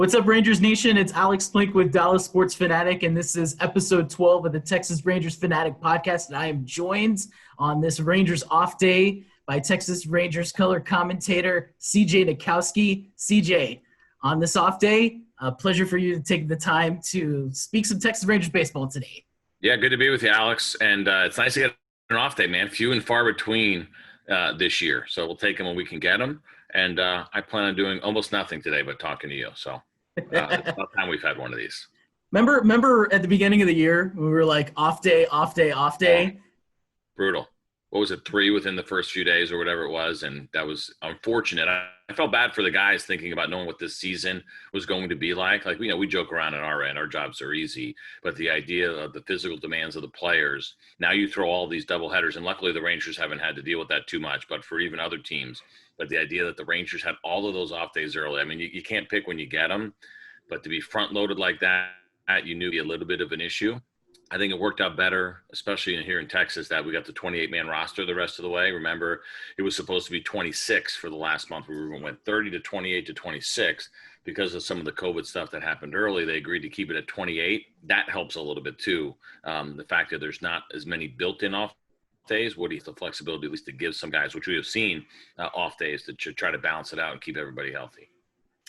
What's up, Rangers Nation? It's Alex Flink with Dallas Sports Fanatic, and this is episode 12 of the Texas Rangers Fanatic podcast. And I am joined on this Rangers off day by Texas Rangers color commentator CJ Nitkowski. CJ, on this off day, a pleasure for you to take the time to speak some Texas Rangers baseball today. Yeah, good to be with you, Alex. And it's nice to get an off day, man. Few and far between this year. So we'll take them when we can get them. And I plan on doing almost nothing today but talking to you. So it's about time we've had one of these. Remember at the beginning of the year, we were like off day. Brutal. What was it, 3 within the first few days or whatever it was? And that was unfortunate. I felt bad for the guys thinking about knowing what this season was going to be like. Like, we joke around on our end. Our jobs are easy. But the idea of the physical demands of the players, now you throw all these double headers, and luckily the Rangers haven't had to deal with that too much. But for even other teams, but the idea that the Rangers had all of those off days early, I mean, you can't pick when you get them. But to be front-loaded like that, you knew it'd be a little bit of an issue. I think it worked out better, especially here in Texas, that we got the 28-man roster the rest of the way. Remember, it was supposed to be 26 for the last month. We went 30 to 28 to 26 because of some of the COVID stuff that happened early. They agreed to keep it at 28. That helps a little bit too. The fact that there's not as many built-in off days, what do you have the flexibility at least to give some guys, which we have seen off days, to try to balance it out and keep everybody healthy.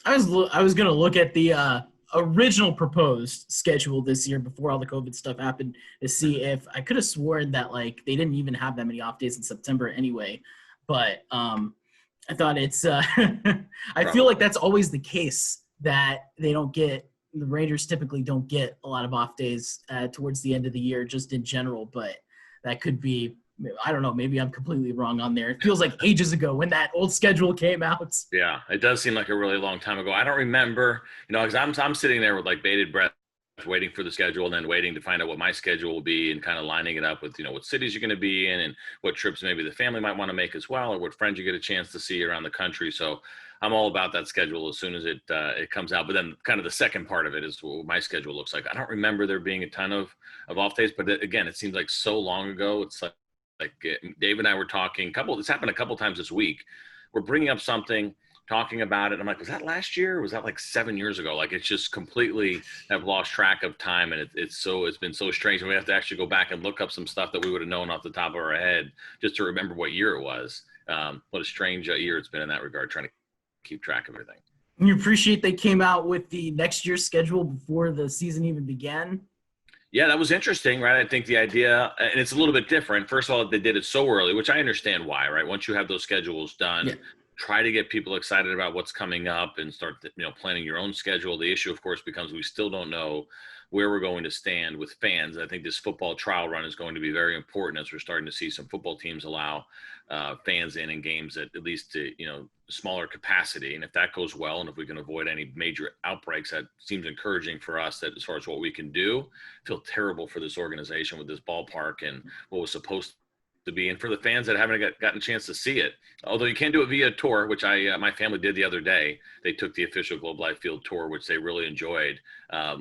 I was going to look at the original proposed schedule this year before all the COVID stuff happened to see if I could have sworn that like they didn't even have that many off days in September anyway. But I thought it's I feel like that's always the case, that the Rangers typically don't get a lot of off days towards the end of the year just in general. But that could be, I don't know, maybe I'm completely wrong on there. It feels like ages ago when that old schedule came out. Yeah, it does seem like a really long time ago. I don't remember, because I'm sitting there with like bated breath, waiting for the schedule and then waiting to find out what my schedule will be and kind of lining it up with, what cities you're going to be in and what trips maybe the family might want to make as well, or what friends you get a chance to see around the country. So I'm all about that schedule as soon as it comes out. But then kind of the second part of it is what my schedule looks like. I don't remember there being a ton of off days, but again, it seems like so long ago. It's like Dave and I were talking it's happened a couple times this week. We're bringing up something, talking about it. I'm like, was that last year? Or was that like 7 years ago? Like, it's just completely have lost track of time. And it's been so strange. And we have to actually go back and look up some stuff that we would have known off the top of our head just to remember what year it was. What a strange year it's been in that regard, trying to keep track of everything. You appreciate they came out with the next year's schedule before the season even began? Yeah, that was interesting, right? I think the idea, and it's a little bit different. First of all, they did it so early, which I understand why, right? Once you have those schedules done, try to get people excited about what's coming up and start, planning your own schedule. The issue, of course, becomes we still don't know where we're going to stand with fans. I think this football trial run is going to be very important as we're starting to see some football teams allow fans in games at least to, smaller capacity. And if that goes well, and if we can avoid any major outbreaks, that seems encouraging for us, that as far as what we can do. I feel terrible for this organization with this ballpark and what was supposed to be, and for the fans that haven't gotten a chance to see it. Although you can do it via tour, which my family did the other day. They took the official Globe Life Field tour, which they really enjoyed,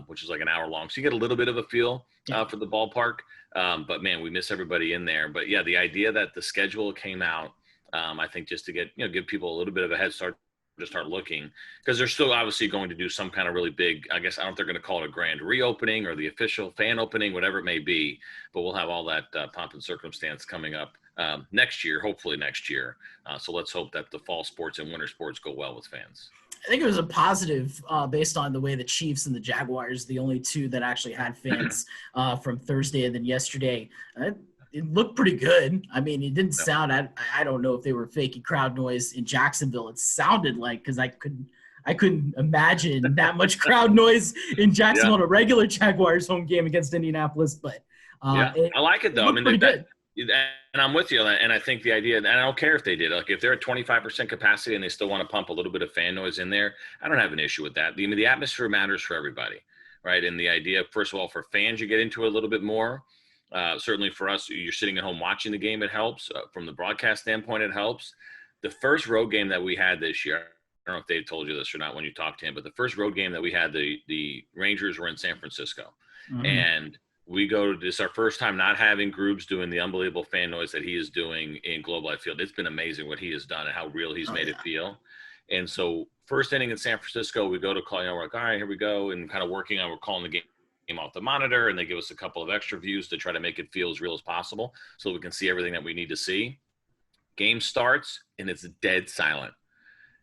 which is like an hour long. So you get a little bit of a feel for the ballpark. But man, we miss everybody in there. But yeah, the idea that the schedule came out, I think just to get, give people a little bit of a head start to start looking, because they're still obviously going to do some kind of really big, I guess, I don't know if they're going to call it a grand reopening or the official fan opening, whatever it may be, but we'll have all that pomp and circumstance coming up next year, hopefully next year. So let's hope that the fall sports and winter sports go well with fans. I think it was a positive based on the way the Chiefs and the Jaguars, the only two that actually had fans from Thursday and then yesterday. It looked pretty good. I mean, it didn't sound – I don't know if they were faking crowd noise in Jacksonville. It sounded like, because I couldn't imagine that much crowd noise in Jacksonville on a regular Jaguars home game against Indianapolis. But I like it, though. Pretty good. And I'm with you on that. And I think the idea – and I don't care if they did. Like, if they're at 25% capacity and they still want to pump a little bit of fan noise in there, I don't have an issue with that. The atmosphere matters for everybody, right? And the idea, first of all, for fans, you get into it a little bit more. Certainly for us, you're sitting at home watching the game, it helps. From the broadcast standpoint, it helps. The first road game that we had this year, I don't know if Dave told you this or not when you talked to him, but the first road game that we had, the Rangers were in San Francisco. Mm-hmm. And we go to this, our first time not having Grooves doing the unbelievable fan noise that he is doing in Globe Life Field. It's been amazing what he has done and how real he's made it feel. And so first inning in San Francisco, we go to call, we're like, all right, here we go. And kind of working on, we're calling the game off the monitor, and they give us a couple of extra views to try to make it feel as real as possible so we can see everything that we need to see. Game starts and it's dead silent.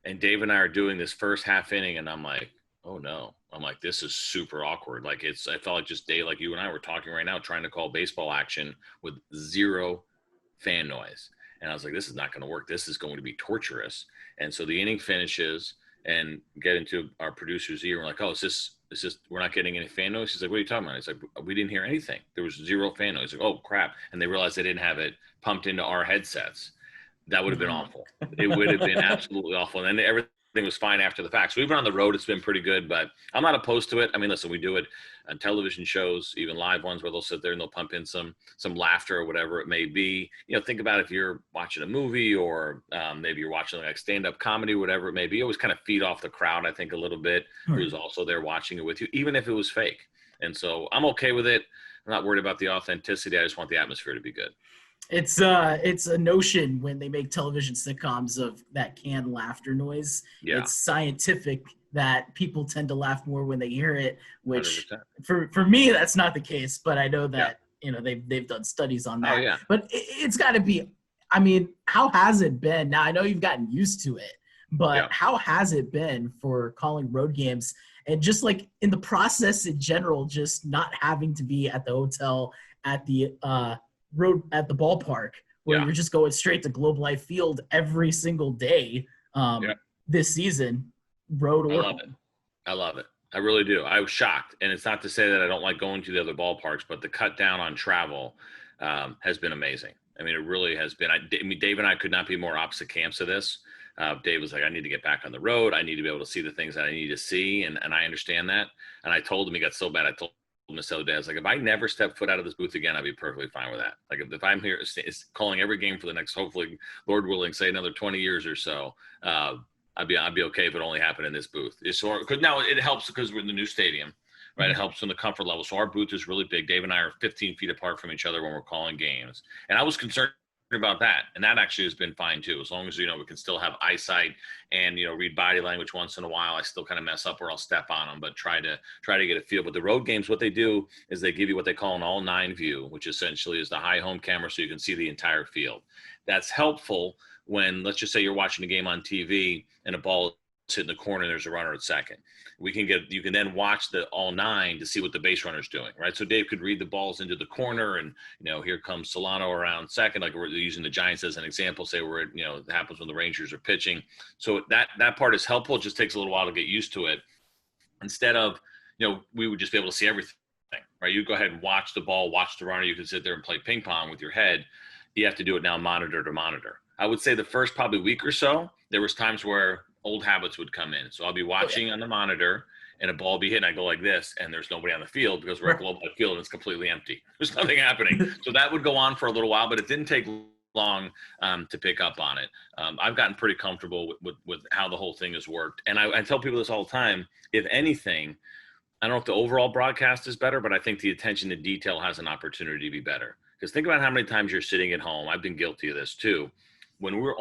And Dave and I are doing this first half inning, and I'm like, oh no. I'm like, this is super awkward. Like I felt like just Dave, like you and I were talking right now, trying to call baseball action with zero fan noise. And I was like, this is not going to work. This is going to be torturous. And so the inning finishes and get into our producer's ear. We're like, oh, is this, we're not getting any fan noise? He's like, what are you talking about? He's like, we didn't hear anything. There was zero fan noise. He's like, oh crap. And they realized they didn't have it pumped into our headsets. That would have been awful. It would have been absolutely awful. And then everything was fine after the fact. So even on the road, it's been pretty good, but I'm not opposed to it. I mean, listen, we do it on television shows, even live ones where they'll sit there and they'll pump in some laughter or whatever it may be. Think about if you're watching a movie or maybe you're watching like stand-up comedy, whatever it may be, you always kind of feed off the crowd, I think, a little bit, who's also there watching it with you, even if it was fake. And so I'm okay with it. I'm not worried about the authenticity. I just want the atmosphere to be good. It's a notion when they make television sitcoms of that canned laughter noise. Yeah. It's scientific that people tend to laugh more when they hear it, which 100%. For me, that's not the case, but I know that, they've done studies on that. Oh, yeah. But it's got to be, I mean, how has it been? Now, I know you've gotten used to it, but how has it been for calling road games and just like in the process in general, just not having to be at the hotel at the road at the ballpark where you're just going straight to Globe Life Field every single day this season, road or home. I love it. I really do. I was shocked. And it's not to say that I don't like going to the other ballparks, but the cut down on travel has been amazing. I mean, it really has been. Dave and I could not be more opposite camps of this. Dave was like, I need to get back on the road. I need to be able to see the things that I need to see. And I understand that. And I told him, he got so bad. I told him this other day, I was like, if I never step foot out of this booth again, I'd be perfectly fine with that. Like if I'm here it's calling every game for the next, hopefully, Lord willing, say another 20 years or so, I'd be okay if it only happened in this booth. Because now it helps because we're in the new stadium, right? It helps in the comfort level. So our booth is really big. Dave and I are 15 feet apart from each other when we're calling games. And I was concerned about that. And that actually has been fine too. As long as, we can still have eyesight and, read body language once in a while. I still kind of mess up or I'll step on them, but try to get a feel. But the road games, what they do is they give you what they call an all 9 view, which essentially is the high home camera. So you can see the entire field. That's helpful when, let's just say you're watching a game on TV and a ball is hitting the corner and there's a runner at second. You can then watch the all 9 to see what the base runner's doing, right? So Dave could read the balls into the corner and, here comes Solano around second, like we're using the Giants as an example, say where, it happens when the Rangers are pitching. So that part is helpful. It just takes a little while to get used to it. Instead of, we would just be able to see everything, right? You go ahead and watch the ball, watch the runner. You can sit there and play ping pong with your head. You have to do it now monitor to monitor. I would say the first probably week or so, there was times where old habits would come in. So I'll be watching on the monitor and a ball be hit and I go like this and there's nobody on the field because we're at Globe Life Field and it's completely empty. There's nothing happening. So that would go on for a little while, but it didn't take long to pick up on it. I've gotten pretty comfortable with how the whole thing has worked. And I tell people this all the time, if anything, I don't know if the overall broadcast is better, but I think the attention to detail has an opportunity to be better. Because think about how many times you're sitting at home. I've been guilty of this too. When we're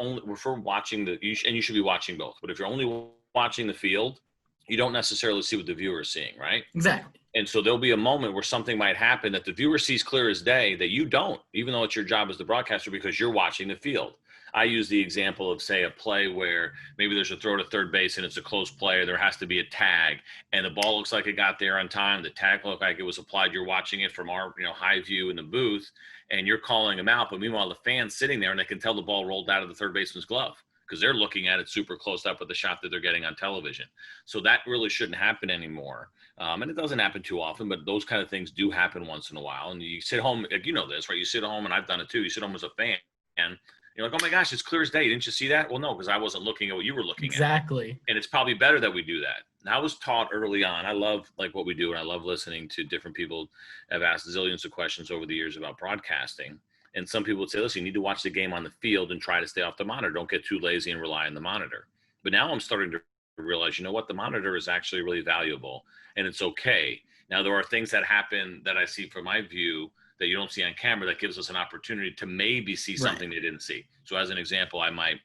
watching and you should be watching both, but if you're only watching the field, you don't necessarily see what the viewer is seeing, right? Exactly. And so there'll be a moment where something might happen that the viewer sees clear as day that you don't, even though it's your job as the broadcaster because you're watching the field. I use the example of, say, a play where maybe there's a throw to third base and it's a close play, or there has to be a tag, and the ball looks like it got there on time. The tag looked like it was applied. You're watching it from our high view in the booth, and you're calling them out. But meanwhile, the fan's sitting there, and they can tell the ball rolled out of the third baseman's glove because they're looking at it super close up with the shot that they're getting on television. So that really shouldn't happen anymore. And it doesn't happen too often, but those kind of things do happen once in a while. And you sit home, like, this, right? You sit home, and I've done it too. You sit home as a fan, and you're like, oh my gosh, it's clear as day. Didn't you see that? Well, no, because I wasn't looking at what you were looking at. Exactly. And it's probably better that we do that. And I was taught early on. I love what we do, and I love listening to different people. I've asked zillions of questions over the years about broadcasting. And some people would say, listen, you need to watch the game on the field and try to stay off the monitor. Don't get too lazy and rely on the monitor. But now I'm starting to realize, what? The monitor is actually really valuable, and it's okay. Now, there are things that happen that I see from my view that you don't see on camera that gives us an opportunity to maybe see something they didn't see. So as an example, I might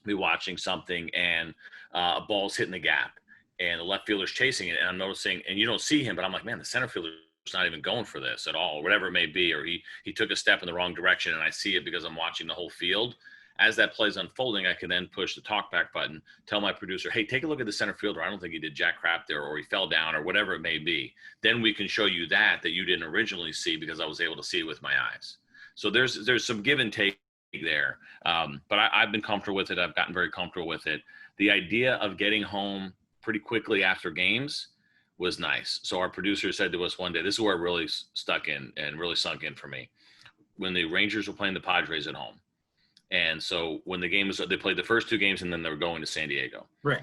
be watching something and a ball's hitting the gap and the left fielder's chasing it. And I'm noticing, and you don't see him, but I'm like, man, the center fielder's not even going for this at all, or whatever it may be. Or he took a step in the wrong direction and I see it because I'm watching the whole field. As that play's unfolding, I can then push the talkback button, tell my producer, hey, take a look at the center fielder. I don't think he did jack crap there, or he fell down, or whatever it may be. Then we can show you that you didn't originally see because I was able to see it with my eyes. So there's some give and take there. But I've been comfortable with it. I've gotten very comfortable with it. The idea of getting home pretty quickly after games was nice. So our producer said to us one day, this is where it really stuck in and really sunk in for me. When the Rangers were playing the Padres at home. And so when the game was, they played the first 2 games and then they were going to San Diego. Right.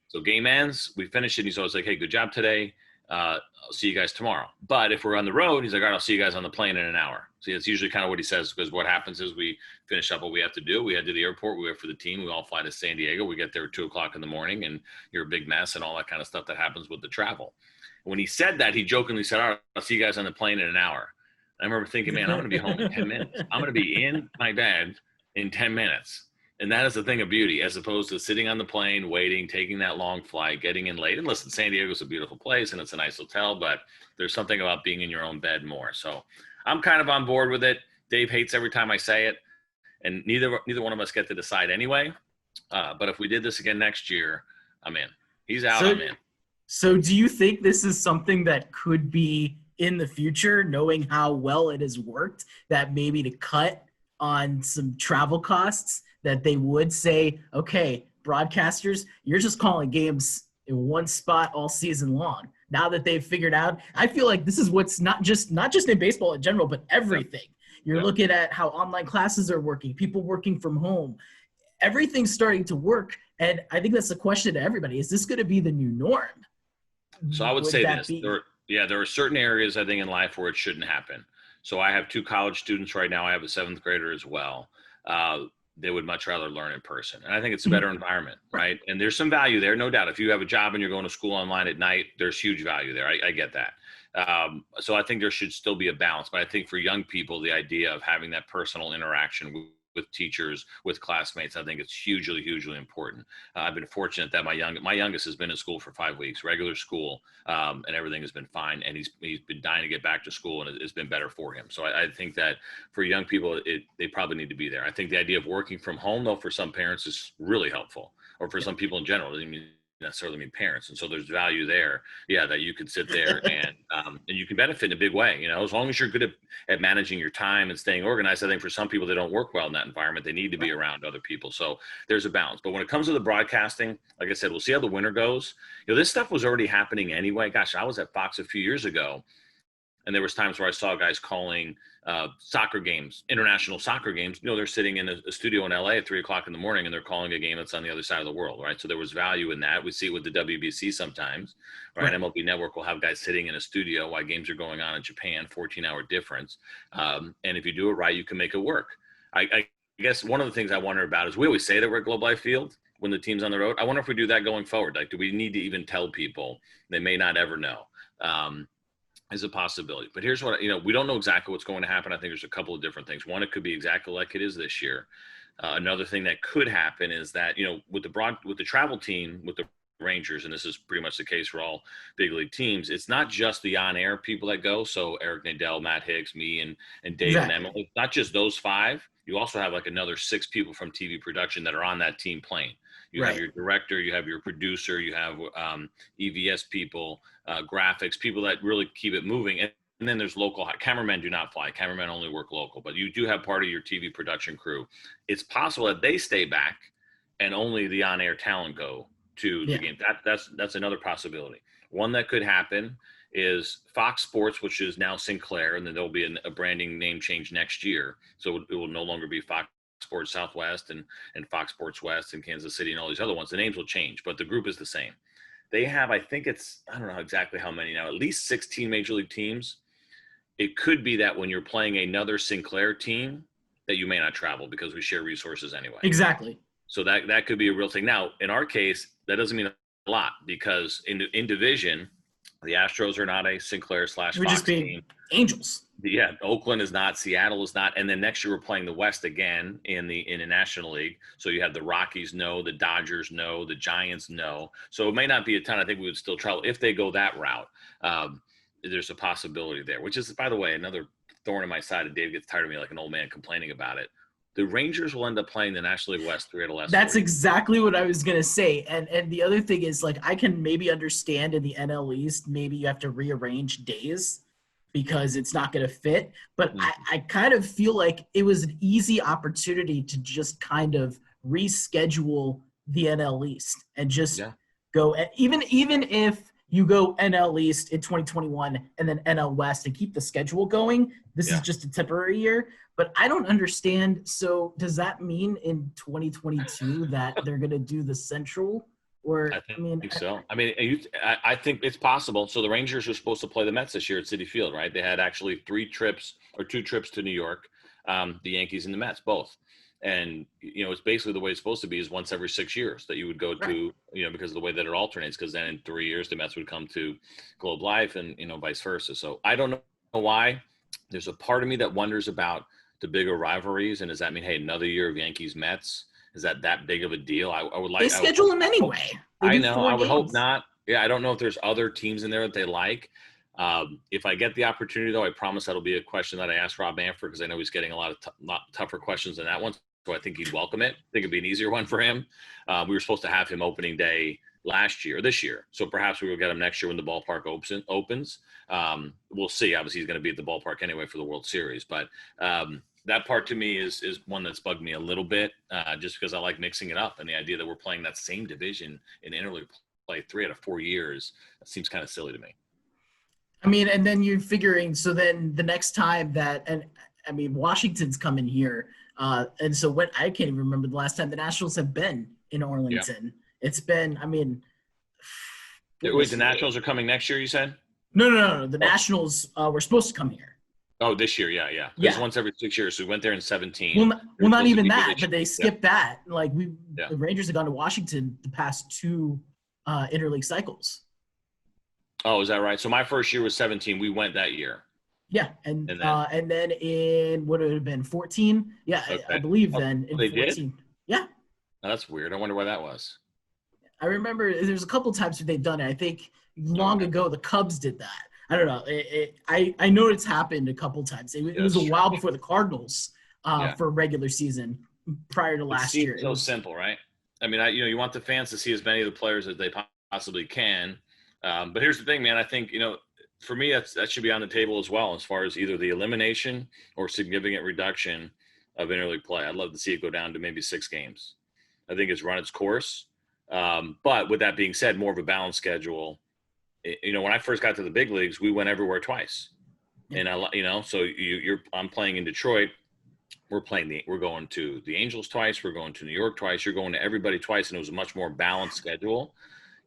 So game ends, we finished it. And I was like, hey, good job today. I'll see you guys tomorrow. But if we're on the road, he's like, all right, I'll see you guys on the plane in an hour. See, it's usually kind of what he says, because what happens is we finish up what we have to do. We head to the airport. We wait for the team. We all fly to San Diego. We get there at 2:00 in the morning, and you're a big mess and all that kind of stuff that happens with the travel. When he said that, he jokingly said, all right, I'll see you guys on the plane in an hour. I remember thinking, man, I'm going to be home in 10 minutes. I'm going to be in my bed in 10 minutes. And that is the thing of beauty, as opposed to sitting on the plane, waiting, taking that long flight, getting in late. And listen, San Diego's a beautiful place and it's a nice hotel, but there's something about being in your own bed more. So I'm kind of on board with it. Dave hates every time I say it, and neither one of us get to decide anyway. But if we did this again next year, I'm in. He's out, I'm in. So do you think this is something that could be in the future, knowing how well it has worked, that maybe to cut on some travel costs, that they would say, okay, broadcasters, you're just calling games in one spot all season long. Now that they've figured out, I feel like this is what's not just in baseball in general, but everything. You're looking at how online classes are working, people working from home. Everything's starting to work. And I think that's the question to everybody. Is this going to be the new norm? So I would say this. There are certain areas, I think, in life where it shouldn't happen. So I have 2 college students right now. I have a 7th grader as well. They would much rather learn in person. And I think it's a better environment, right? And there's some value there, no doubt. If you have a job and you're going to school online at night, there's huge value there. I get that. So I think there should still be a balance. But I think for young people, the idea of having that personal interaction with teachers, with classmates, I think it's hugely, hugely important. I've been fortunate that my youngest has been in school for 5 weeks, regular school, and everything has been fine. And he's been dying to get back to school, and it's been better for him. So I think that for young people, they probably need to be there. I think the idea of working from home, though, for some parents is really helpful, or for some people in general. It doesn't mean necessarily mean parents. And so there's value there, that you could sit there and you can benefit in a big way, as long as you're good at managing your time and staying organized. I think for some people, they don't work well in that environment. They need to be around other people. So there's a balance. But when it comes to the broadcasting, like I said, we'll see how the winter goes. This stuff was already happening anyway. Gosh, I was at Fox a few years ago, and there was times where I saw guys calling soccer games, international soccer games. They're sitting in a studio in LA at 3:00 in the morning, and they're calling a game that's on the other side of the world, right? So there was value in that. We see it with the WBC sometimes, right? MLB Network will have guys sitting in a studio while games are going on in Japan, 14-hour difference. And if you do it right, you can make it work. I guess one of the things I wonder about is, we always say that we're at Globe Life Field when the team's on the road. I wonder if we do that going forward. Like, do we need to even tell people? They may not ever know. Is a possibility. But here's what, we don't know exactly what's going to happen. I think there's a couple of different things. One, it could be exactly like it is this year. Another thing that could happen is that, with the travel team, with the Rangers, and this is pretty much the case for all big league teams, it's not just the on-air people that go. So Eric Nadel, Matt Hicks, me, and Dave and Emily, not just those 5. You also have like another 6 people from TV production that are on that team plane. You have your director, you have your producer, you have EVS people, graphics, people that really keep it moving. And then there's local cameramen do not fly. Cameramen only work local, but you do have part of your TV production crew. It's possible that they stay back and only the on-air talent go to the game. That's another possibility. One that could happen is Fox Sports, which is now Sinclair, and then there'll be a branding name change next year. So it will no longer be Fox Sports Southwest and Fox Sports West and Kansas City and all these other ones. The names will change, but the group is the same. They have, I think I don't know exactly how many now, at least 16 major league teams. It could be that when you're playing another Sinclair team that you may not travel because we share resources anyway. Exactly. So that could be a real thing. Now, in our case, that doesn't mean a lot, because in division, The Astros are not a Sinclair It would just /Fox be team. Angels. Yeah, Oakland is not, Seattle is not, and then next year we're playing the West again in the National League. So you have the Rockies, no, the Dodgers, no, the Giants, no. So it may not be a ton. I think we would still travel if they go that route. There's a possibility there, which is, by the way, another thorn in my side. And Dave gets tired of me like an old man complaining about it. The Rangers will end up playing the National League West 3 out of last. That's exactly what I was gonna say. And the other thing is, like, I can maybe understand in the NL East, maybe you have to rearrange days because it's not going to fit. But I kind of feel like it was an easy opportunity to just kind of reschedule the NL East and just go. Even if you go NL East in 2021 and then NL West and keep the schedule going, this is just a temporary year. But I don't understand. So does that mean in 2022 that they're going to do the Central? Or, I think so. I mean, I think it's possible. So the Rangers are supposed to play the Mets this year at Citi Field, right? They had actually 2 trips to New York, the Yankees and the Mets, both. And, it's basically the way it's supposed to be is once every 6 years that you would go to, because of the way that it alternates, because then in 3 years, the Mets would come to Globe Life and, vice versa. So I don't know why. There's a part of me that wonders about the bigger rivalries. And does that mean, hey, another year of Yankees Mets? Is that big of a deal? I would like. They schedule them anyway. I know. I would hope not. Yeah, I don't know if there's other teams in there that they like. If I get the opportunity, though, I promise that'll be a question that I ask Rob Manfred, because I know he's getting a lot tougher questions than that one. So I think he'd welcome it. I think it'd be an easier one for him. We were supposed to have him opening day this year. So perhaps we will get him next year when the ballpark opens. We'll see. Obviously, he's going to be at the ballpark anyway for the World Series, but. That part to me is one that's bugged me a little bit, just because I like mixing it up, and the idea that we're playing that same division in interleague play 3 out of 4 years, that seems kind of silly to me. I mean, and then you're figuring, so then the next time Washington's coming here, and so I can't even remember the last time the Nationals have been in Arlington. Yeah. It's been, wait, the Nationals are coming next year, you said? No. The Nationals were supposed to come here. Oh, this year, yeah. It's once every 6 years. So we went there in 2017. Well, not even that, but they skipped that. Like the Rangers have gone to Washington the past 2 interleague cycles. Oh, is that right? So my first year was 2017. We went that year. Yeah, and then in what would have been 2014? Yeah, okay. I believe then in 2014. Did? Yeah. Oh, that's weird. I wonder why that was. I remember there's a couple times they've done it. I think long ago the Cubs did that. I don't know. I know it's happened a couple times. It was a while before the Cardinals for regular season prior to last year. It's so simple, right? I mean, you want the fans to see as many of the players as they possibly can. But here's the thing, man. I think, for me, that should be on the table as well, as far as either the elimination or significant reduction of interleague play. I'd love to see it go down to maybe 6 games. I think it's run its course. But with that being said, more of a balanced schedule. When I first got to the big leagues, we went everywhere twice. And so I'm playing in Detroit. We're going to the Angels twice. We're going to New York twice. You're going to everybody twice. And it was a much more balanced schedule.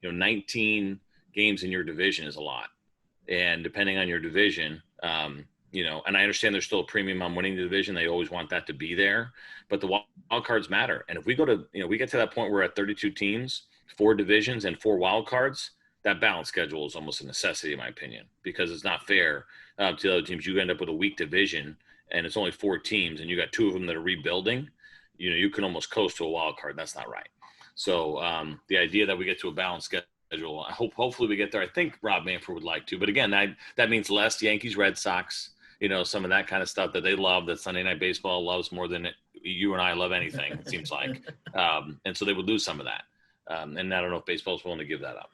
19 games in your division is a lot. And depending on your division, and I understand there's still a premium on winning the division. They always want that to be there, but the wild cards matter. And if we go to, we get to that point where we're at 32 teams, 4 divisions and 4 wild cards, that balanced schedule is almost a necessity, in my opinion, because it's not fair to the other teams. You end up with a weak division and it's only 4 teams and you got 2 of them that are rebuilding. You can almost coast to a wild card. That's not right. So the idea that we get to a balanced schedule, hopefully we get there. I think Rob Manfred would like to, but again, that means less Yankees, Red Sox, some of that kind of stuff that they love, that Sunday Night Baseball loves more than you and I love anything, it seems like. And so they would lose some of that. And I don't know if baseball's willing to give that up.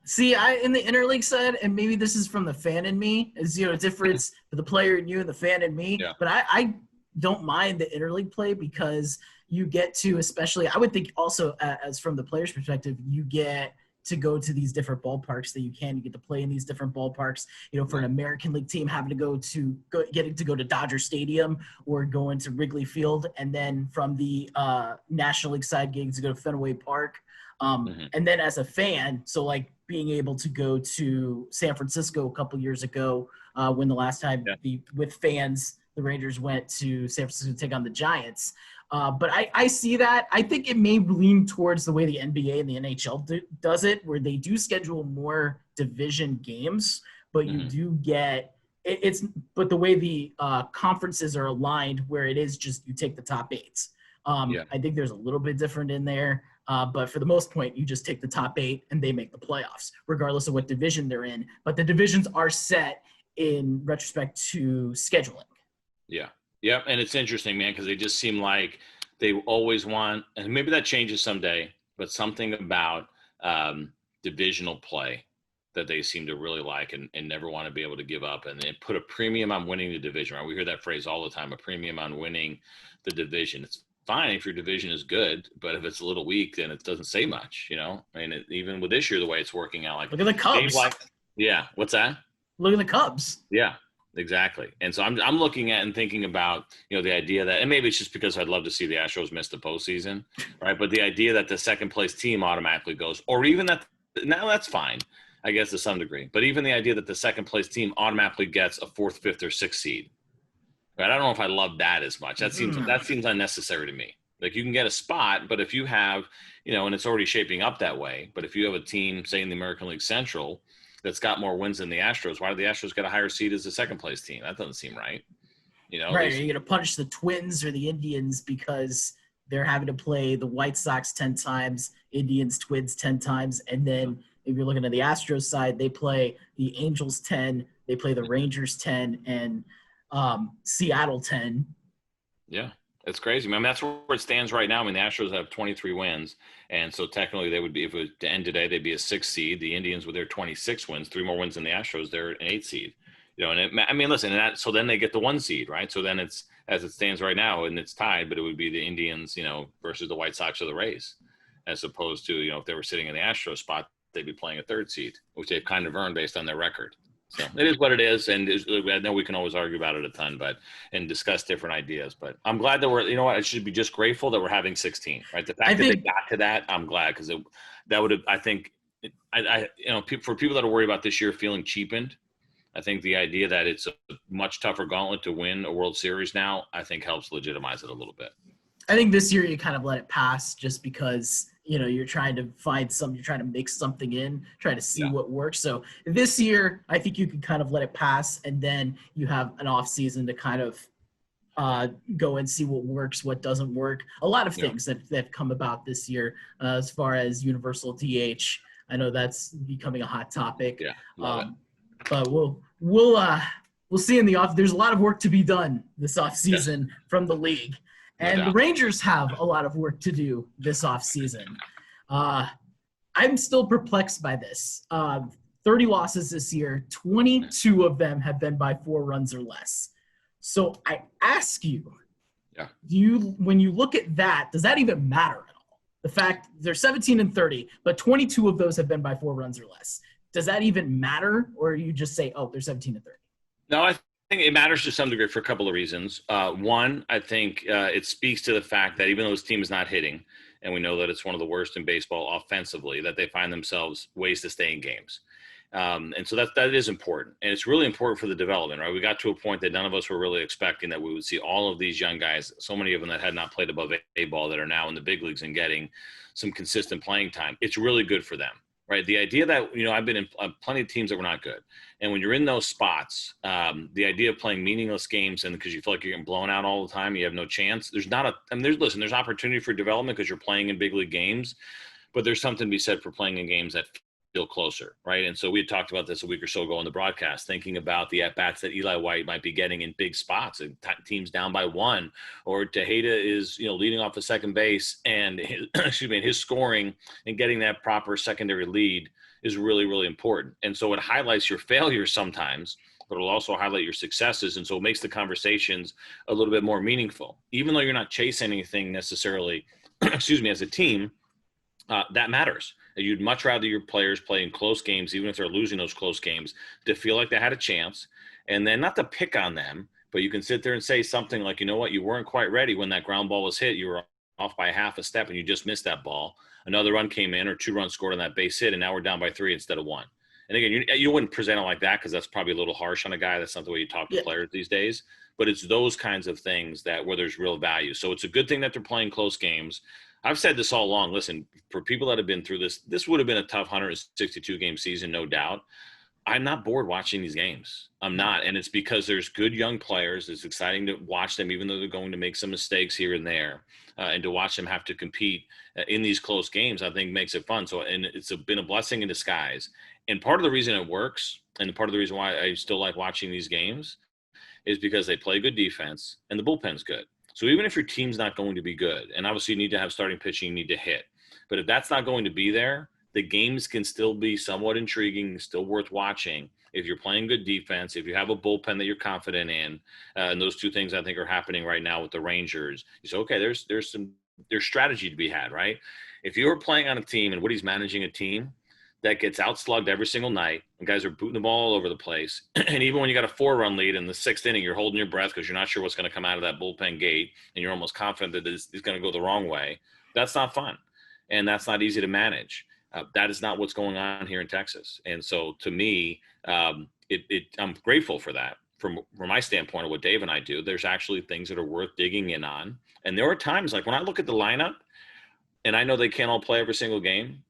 See, in the interleague side, and maybe this is from the fan in me, is a difference for the player in you and the fan in me. Yeah. But I don't mind the interleague play because you get to, especially, I would think also as from the player's perspective, you get to go to these different ballparks that you get to play in these different ballparks. For an American League team having to getting to go to Dodger Stadium or going to Wrigley Field, and then from the National League side gigs to go to Fenway Park. And then as a fan, so like being able to go to San Francisco a couple years ago when the last time with fans, the Rangers went to San Francisco to take on the Giants. But I see that. I think it may lean towards the way the NBA and the NHL does it, where they do schedule more division games, but you Mhm. do get but the way the conferences are aligned, where it is just you take the top eight. Yeah. I think there's a little bit different in there, but for the most part, you just take the top eight and they make the playoffs, regardless of what division they're in. But the divisions are set in retrospect to scheduling. Yeah. Yeah. And it's interesting, man, because they just seem like they always want, and maybe that changes someday, but something about divisional play that they seem to really like and never want to be able to give up. And they put a premium on winning the division, right? We hear that phrase all the time, a premium on winning the division. It's fine if your division is good, but if it's a little weak, then it doesn't say much, you know? I mean, even with this year, the way it's working out, like Look at the Cubs. like, yeah. What's that? Look at the Cubs. Yeah, exactly. And so I'm looking at and thinking about, you know, the idea that, and maybe it's just because I'd love to see the Astros miss the postseason, right? But the idea that the second place team automatically goes, or even that, now that's fine, I guess, to some degree. But even the idea that the second place team automatically gets a fourth, fifth, or sixth seed, right? I don't know if I love that as much. That seems unnecessary to me. Like, you can get a spot, but if you have, you know, and it's already shaping up that way, but if you have a team, say in the American League Central, that's got more wins than the Astros, why do the Astros get a higher seed as the second place team? That doesn't seem right. You know, right? Are you going to punish the Twins or the Indians because they're having to play the White Sox 10 times, Indians, Twins 10 times, and then if you're looking at the Astros side, they play the Angels 10, they play the Rangers 10, and Seattle 10. Yeah, it's crazy. I mean, that's where it stands right now. I mean, the Astros have 23 wins, and so technically they would be, if it was to end today, they'd be a 6th seed. The Indians with their 26 wins, 3 more wins than the Astros, they're an 8th seed. You know, and I mean, listen, so then they get the 1 seed, right? So then it's, as it stands right now, and it's tied, but it would be the Indians, you know, versus the White Sox or the Rays, as opposed to, you know, if they were sitting in the Astros spot, they'd be playing a 3rd seed, which they've kind of earned based on their record. So it is what it is, and I know we can always argue about it a ton, and discuss different ideas. But I'm glad that you know what, I should be just grateful that we're having 16, right? The fact that they got to that, I'm glad, because that would have, I think, you know, for people that are worried about this year feeling cheapened, I think the idea that it's a much tougher gauntlet to win a World Series now, I think helps legitimize it a little bit. I think this year you kind of let it pass just because, you know, you're trying to you're trying to mix something in, try to see what works. So this year, I think you can kind of let it pass, and then you have an off season to kind of go and see what works, what doesn't work. A lot of things that have come about this year, as far as universal DH. I know that's becoming a hot topic. Yeah, love it. But we'll see in the off. There's a lot of work to be done this off season from the league. And the Rangers have a lot of work to do this offseason. I'm still perplexed by this. 30 losses this year, 22 of them have been by 4 runs or less. So I ask you, when you look at that, does that even matter at all? The fact they're 17 and 30, but 22 of those have been by 4 runs or less. Does that even matter, or you just say, oh, they're 17 and 30? No, I think it matters to some degree for a couple of reasons. One, I think it speaks to the fact that even though this team is not hitting, and we know that it's one of the worst in baseball offensively, that they find themselves ways to stay in games. And so that is important. And it's really important for the development, right? We got to a point that none of us were really expecting that we would see all of these young guys, so many of them that had not played above A ball, that are now in the big leagues and getting some consistent playing time. It's really good for them. Right. The idea that, you know, I've been in plenty of teams that were not good. And when you're in those spots, the idea of playing meaningless games and because you feel like you're getting blown out all the time, you have no chance. There's opportunity for development because you're playing in big league games, but there's something to be said for playing in games that feel closer. Right. And so we had talked about this a week or so ago on the broadcast, thinking about the at-bats that Eli White might be getting in big spots and teams down by 1, or Tejeda is, you know, leading off the second base and his scoring and getting that proper secondary lead is really, really important. And so it highlights your failures sometimes, but it'll also highlight your successes. And so it makes the conversations a little bit more meaningful, even though you're not chasing anything necessarily, as a team, that matters. You'd much rather your players play in close games, even if they're losing those close games, to feel like they had a chance. And then not to pick on them, but you can sit there and say something like, you know what, you weren't quite ready when that ground ball was hit. You were off by half a step and you just missed that ball. Another run came in or 2 runs scored on that base hit, and now we're down by 3 instead of 1. And again, you wouldn't present it like that because that's probably a little harsh on a guy. That's not the way you talk to players these days. But it's those kinds of things where there's real value. So it's a good thing that they're playing close games. I've said this all along. Listen, for people that have been through this would have been a tough 162 game season, no doubt. I'm not bored watching these games. I'm not. And it's because there's good young players. It's exciting to watch them, even though they're going to make some mistakes here and there. And to watch them have to compete in these close games, I think makes it fun. So, and it's been a blessing in disguise. And part of the reason it works, and part of the reason why I still like watching these games, is because they play good defense and the bullpen's good. So even if your team's not going to be good, and obviously you need to have starting pitching, you need to hit. But if that's not going to be there, the games can still be somewhat intriguing, still worth watching if you're playing good defense, if you have a bullpen that you're confident in. And those two things I think are happening right now with the Rangers. You say, okay, there's strategy to be had, right? If you're playing on a team and Woody's managing a team that gets outslugged every single night, and guys are booting the ball all over the place, and even when you got a 4-run lead in the 6th inning, you're holding your breath because you're not sure what's going to come out of that bullpen gate, and you're almost confident that it's going to go the wrong way. That's not fun, and that's not easy to manage. That is not what's going on here in Texas. And so to me, I'm grateful for that. From my standpoint of what Dave and I do, there's actually things that are worth digging in on. And there are times, like when I look at the lineup and I know they can't all play every single game,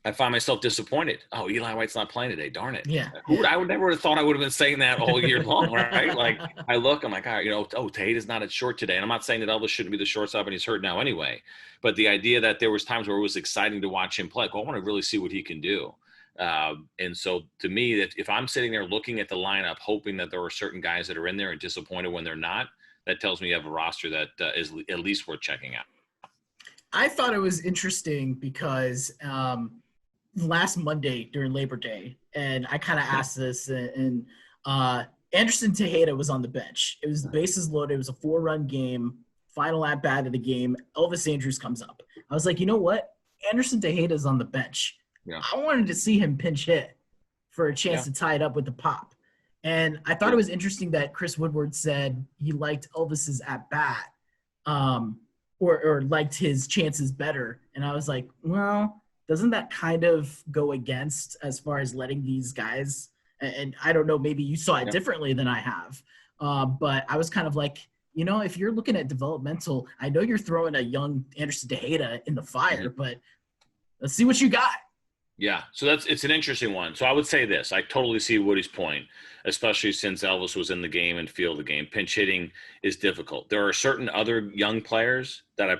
I find myself disappointed. Oh, Eli White's not playing today. Darn it. Yeah. I would never have thought I would have been saying that all year long, right? Like I look, I'm like, all right, Tate's not at short today. And I'm not saying that Elvis shouldn't be the shortstop and he's hurt now anyway. But the idea that there was times where it was exciting to watch him play, I want to really see what he can do. And so to me, that if I'm sitting there looking at the lineup, hoping that there are certain guys that are in there and disappointed when they're not, that tells me you have a roster that is at least worth checking out. I thought it was interesting because last Monday during Labor Day, and I kind of asked this, and Anderson Tejeda was on the bench. It was the bases loaded. It was a 4-run game, final at bat of the game. Elvis Andrus comes up. I was like, you know what? Anderson Tejeda is on the bench. Yeah. I wanted to see him pinch hit for a chance to tie it up with the pop. And I thought it was interesting that Chris Woodward said he liked Elvis's at bat, or liked his chances better. And I was like, well, doesn't that kind of go against as far as letting these guys, and I don't know, maybe you saw it differently than I have, but I was kind of like, if you're looking at developmental, I know you're throwing a young Anderson Tejeda in the fire, but let's see what you got. Yeah, so it's an interesting one. So I would say this. I totally see Woody's point, especially since Elvis was in the game and feel the game. Pinch hitting is difficult. There are certain other young players that I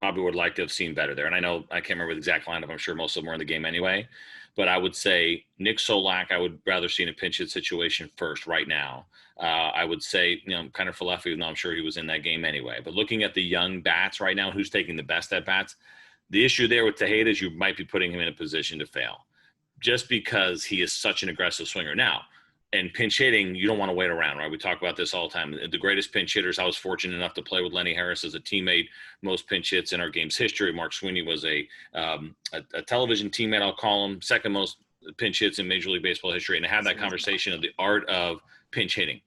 probably would like to have seen better there. And I know I can't remember the exact lineup. I'm sure most of them were in the game anyway. But I would say Nick Solak, I would rather see in a pinch hit situation first right now. I would say, kind of Falefi, even though I'm sure he was in that game anyway. But looking at the young bats right now, who's taking the best at bats, the issue there with Tejeda is you might be putting him in a position to fail just because he is such an aggressive swinger. Now, in pinch hitting, you don't want to wait around, right? We talk about this all the time. The greatest pinch hitters, I was fortunate enough to play with Lenny Harris as a teammate, most pinch hits in our game's history. Mark Sweeney was a television teammate, I'll call him, second most pinch hits in Major League Baseball history. And to have that conversation of the art of pinch hitting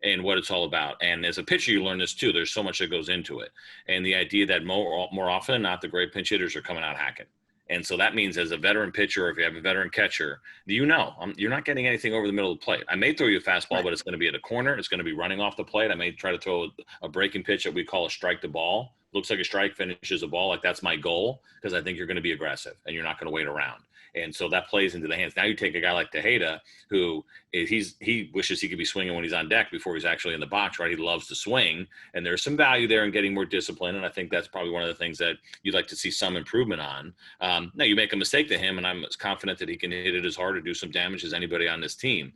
and what it's all about. And as a pitcher, you learn this too. There's so much that goes into it. And the idea that more often than not, the great pinch hitters are coming out hacking. And so that means as a veteran pitcher, or if you have a veteran catcher, you're not getting anything over the middle of the plate. I may throw you a fastball, but it's going to be at a corner. It's going to be running off the plate. I may try to throw a breaking pitch that we call a strike to ball. Looks like a strike, finishes a ball. Like that's my goal because I think you're going to be aggressive and you're not going to wait around. And so that plays into the hands. Now you take a guy like Tejeda, who he wishes he could be swinging when he's on deck before he's actually in the box, right? He loves to swing, and there's some value there in getting more discipline. And I think that's probably one of the things that you'd like to see some improvement on. Now you make a mistake to him, and I'm as confident that he can hit it as hard or do some damage as anybody on this team.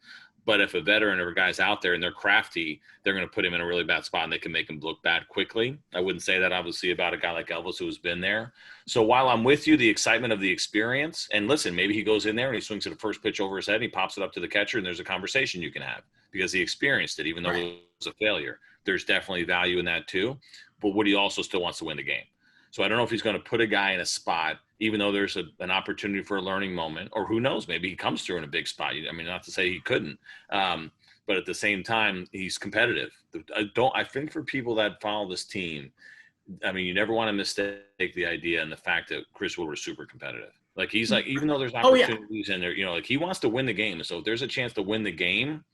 But if a veteran or a guy's out there and they're crafty, they're going to put him in a really bad spot and they can make him look bad quickly. I wouldn't say that obviously about a guy like Elvis who has been there. So while I'm with you, the excitement of the experience, and listen, maybe he goes in there and he swings at the first pitch over his head and he pops it up to the catcher and there's a conversation you can have because he experienced it, even though it was a failure. There's definitely value in that too. But Woody also still wants to win the game. So I don't know if he's going to put a guy in a spot, even though there's an opportunity for a learning moment, or who knows, maybe he comes through in a big spot. I mean, not to say he couldn't, but at the same time, he's competitive. I think for people that follow this team, I mean, you never want to mistake the idea and the fact that Chris Woodward is super competitive. Like he's like, even though there's Oh yeah, opportunities in there, you know, like he wants to win the game. So if there's a chance to win the game,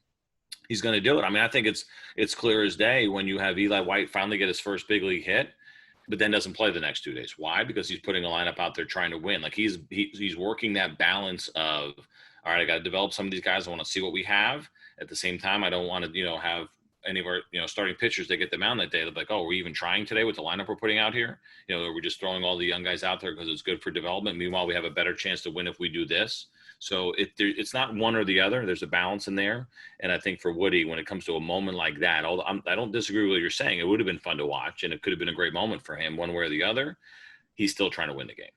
he's going to do it. I mean, I think it's clear as day when you have Eli White finally get his first big league hit, but then doesn't play the next 2 days. Why? Because he's putting a lineup out there trying to win. Like he's working that balance of, all right, I got to develop some of these guys. I want to see what we have. At the same time, I don't want to, you know, have any of our, you know, starting pitchers that get them out that day. They're like, oh, we're even trying today with the lineup we're putting out here. You know, we're just throwing all the young guys out there because it's good for development. Meanwhile, we have a better chance to win if we do this. So it's not one or the other. There's a balance in there. And I think for Woody, when it comes to a moment like that, although I don't disagree with what you're saying, it would have been fun to watch and it could have been a great moment for him one way or the other. He's still trying to win the game.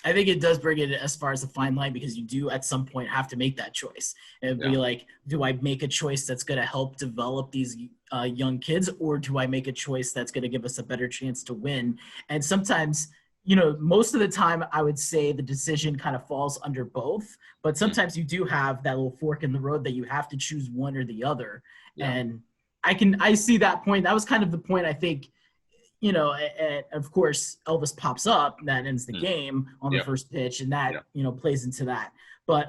I think it does bring it as far as a fine line because you do at some point have to make that choice and be like, do I make a choice that's going to help develop these young kids, or do I make a choice that's going to give us a better chance to win? And sometimes, you know, most of the time I would say the decision kind of falls under both, but sometimes you do have that little fork in the road that you have to choose one or the other. Yeah. And I see that point. That was kind of the point, I think, you know, and of course Elvis pops up, that ends the game on the first pitch, and that, you know, plays into that. But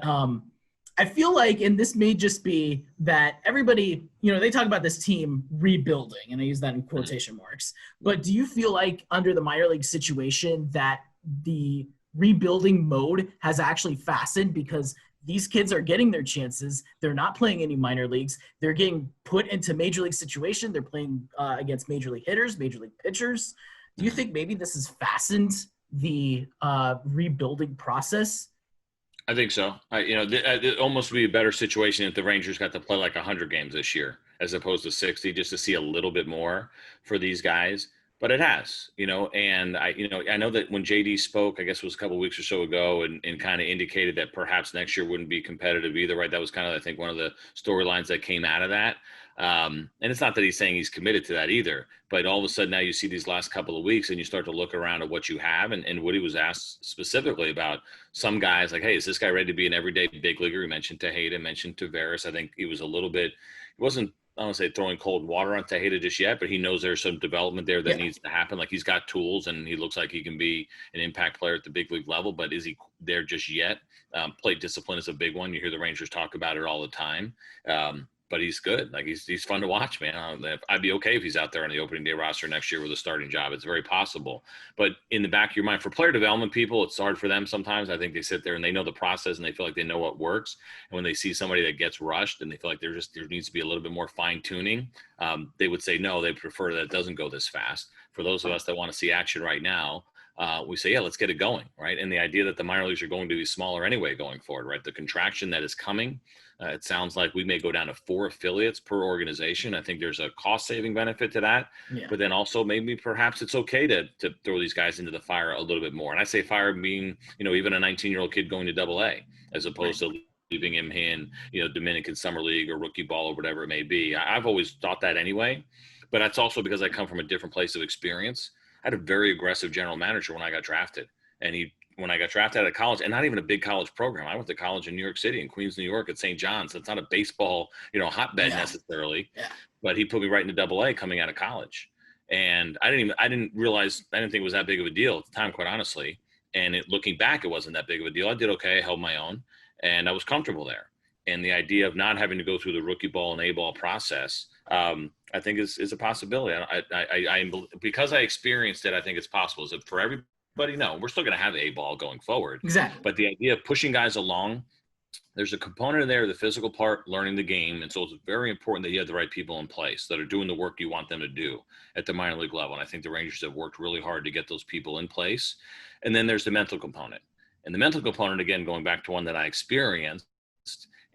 I feel like, and this may just be that everybody, you know, they talk about this team rebuilding, and I use that in quotation marks, but do you feel like under the minor league situation that the rebuilding mode has actually fastened because these kids are getting their chances? They're not playing any minor leagues. They're getting put into major league situation. They're playing against major league hitters, major league pitchers. Do you think maybe this has fastened the rebuilding process? I think so. It almost would be a better situation if the Rangers got to play like 100 games this year as opposed to 60, just to see a little bit more for these guys. But it has, you know, and I know that when JD spoke, I guess it was a couple of weeks or so ago, and kind of indicated that perhaps next year wouldn't be competitive either, right? That was kind of, I think, one of the storylines that came out of that. And it's not that he's saying he's committed to that either, but all of a sudden now you see these last couple of weeks and you start to look around at what you have. And Woody was asked specifically about some guys like, hey, is this guy ready to be an everyday big leaguer? He mentioned Tejeda, mentioned Taveras. I think he was a little bit, he wasn't, I don't want to say throwing cold water on Tejeda just yet, but he knows there's some development there that needs to happen. Like he's got tools and he looks like he can be an impact player at the big league level, but is he there just yet? Plate discipline is a big one. You hear the Rangers talk about it all the time. But he's good. Like he's fun to watch, man. I'd be okay if he's out there on the opening day roster next year with a starting job. It's very possible. But in the back of your mind, for player development people, it's hard for them sometimes. I think they sit there and they know the process and they feel like they know what works. And when they see somebody that gets rushed and they feel like there needs to be a little bit more fine tuning, they would say no. They prefer that it doesn't go this fast. For those of us that want to see action right now, we say, yeah, let's get it going, right? And the idea that the minor leagues are going to be smaller anyway going forward, right? The contraction that is coming, it sounds like we may go down to 4 affiliates per organization. I think there's a cost-saving benefit to that. Yeah. But then also maybe perhaps it's okay to throw these guys into the fire a little bit more. And I say fire being, you know, even a 19-year-old kid going to Double-A as opposed to leaving him in, you know, Dominican Summer League or rookie ball or whatever it may be. I've always thought that anyway. But that's also because I come from a different place of experience. I had a very aggressive general manager when I got drafted. And when I got drafted out of college, and not even a big college program, I went to college in New York City, in Queens, New York, at St. John's. So it's not a baseball, you know, hotbed necessarily, but he put me right into Double-A coming out of college. And I didn't realize, I didn't think it was that big of a deal at the time, quite honestly. And looking back, it wasn't that big of a deal. I did okay, I held my own, and I was comfortable there. And the idea of not having to go through the rookie ball and A-ball process, I think is a possibility. I because I experienced it, I think it's possible. Is it for everybody? No, we're still going to have A-ball going forward. Exactly. But the idea of pushing guys along, there's a component in there, the physical part, learning the game. And so it's very important that you have the right people in place that are doing the work you want them to do at the minor league level. And I think the Rangers have worked really hard to get those people in place. And then there's the mental component. And the mental component, again, going back to one that I experienced,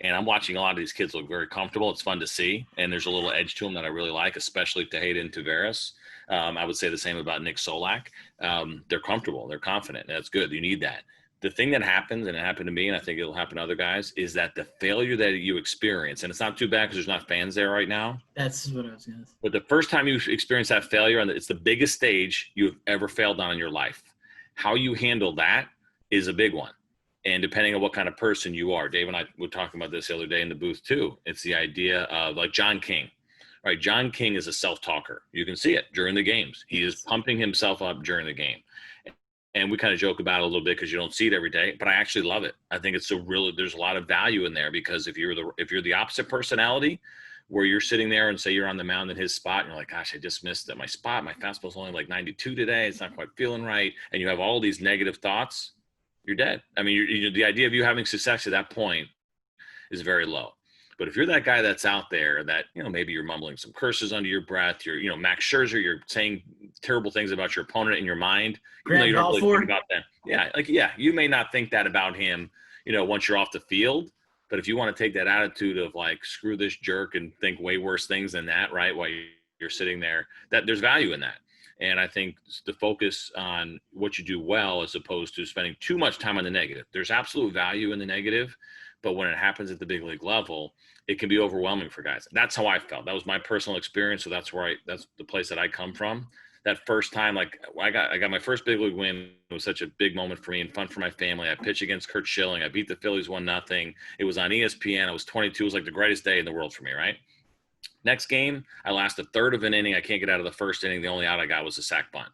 and I'm watching a lot of these kids look very comfortable. It's fun to see. And there's a little edge to them that I really like, especially Tejeda and Taveras. I would say the same about Nick Solak. They're comfortable. They're confident. That's good. You need that. The thing that happens, and it happened to me, and I think it'll happen to other guys, is that the failure that you experience, and it's not too bad because there's not fans there right now. That's what I was going to say. But the first time you experience that failure, and it's the biggest stage you've ever failed on in your life, how you handle that is a big one. And depending on what kind of person you are, Dave and I were talking about this the other day in the booth too. It's the idea of like John King, right? John King is a self-talker. You can see it during the games. He is pumping himself up during the game. And we kind of joke about it a little bit because you don't see it every day, but I actually love it. I think it's there's a lot of value in there, because if you're the opposite personality, where you're sitting there and say you're on the mound in his spot and you're like, gosh, I just missed my spot. My fastball's only like 92 today. It's not quite feeling right. And you have all these negative thoughts, you're dead. I mean, the idea of you having success at that point is very low. But if you're that guy that's out there that, maybe you're mumbling some curses under your breath, you're, Max Scherzer, you're saying terrible things about your opponent in your mind, even though you don't really think about that. Yeah, you may not think that about him, once you're off the field. But if you want to take that attitude of like, screw this jerk, and think way worse things than that, right, while you're sitting there, that there's value in that. And I think the focus on what you do well, as opposed to spending too much time on the negative. There's absolute value in the negative, but when it happens at the big league level, it can be overwhelming for guys. That's how I felt. That was my personal experience. So that's the place that I come from. That first time, like I got my first big league win. It was such a big moment for me and fun for my family. I pitched against Kurt Schilling. I beat the Phillies 1-0. It was on ESPN. I was 22. It was like the greatest day in the world for me, right? Next game, I last a third of an inning. I can't get out of the first inning. The only out I got was a sac bunt.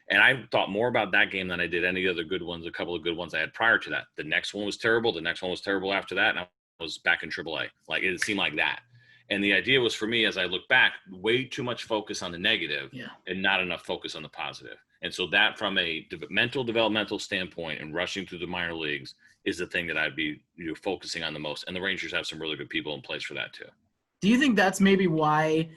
And I thought more about that game than I did any other good ones, a couple of good ones I had prior to that. The next one was terrible. The next one was terrible after that. And I was back in AAA. Like, it seemed like that. And the idea was, for me, as I look back, way too much focus on the negative and not enough focus on the positive. And so that, from a developmental standpoint and rushing through the minor leagues, is the thing that I'd be focusing on the most. And the Rangers have some really good people in place for that too. Do you think that's maybe why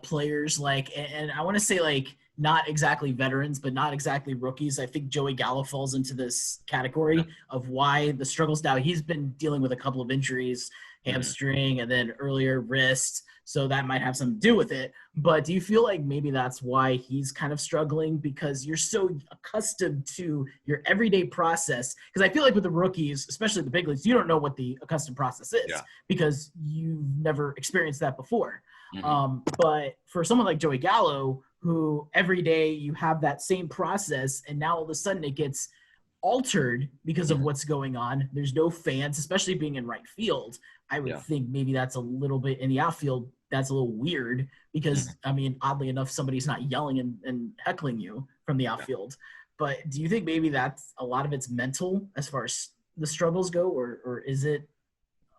players like, and I want to say like, not exactly veterans, but not exactly rookies. I think Joey Gallo falls into this category of why the struggles now. He's been dealing with a couple of injuries, hamstring, and then earlier wrist. So that might have something to do with it. But do you feel like maybe that's why he's kind of struggling, because you're so accustomed to your everyday process? Because I feel like with the rookies, especially the big leagues, you don't know what the accustomed process is because you've never experienced that before. But for someone like Joey Gallo, who every day you have that same process, and now all of a sudden it gets altered because of what's going on. There's no fans, especially being in right field. I would think maybe that's a little bit in the outfield. That's a little weird because, I mean, oddly enough, somebody's not yelling and heckling you from the outfield. But do you think maybe that's a lot of it's mental as far as the struggles go, or is it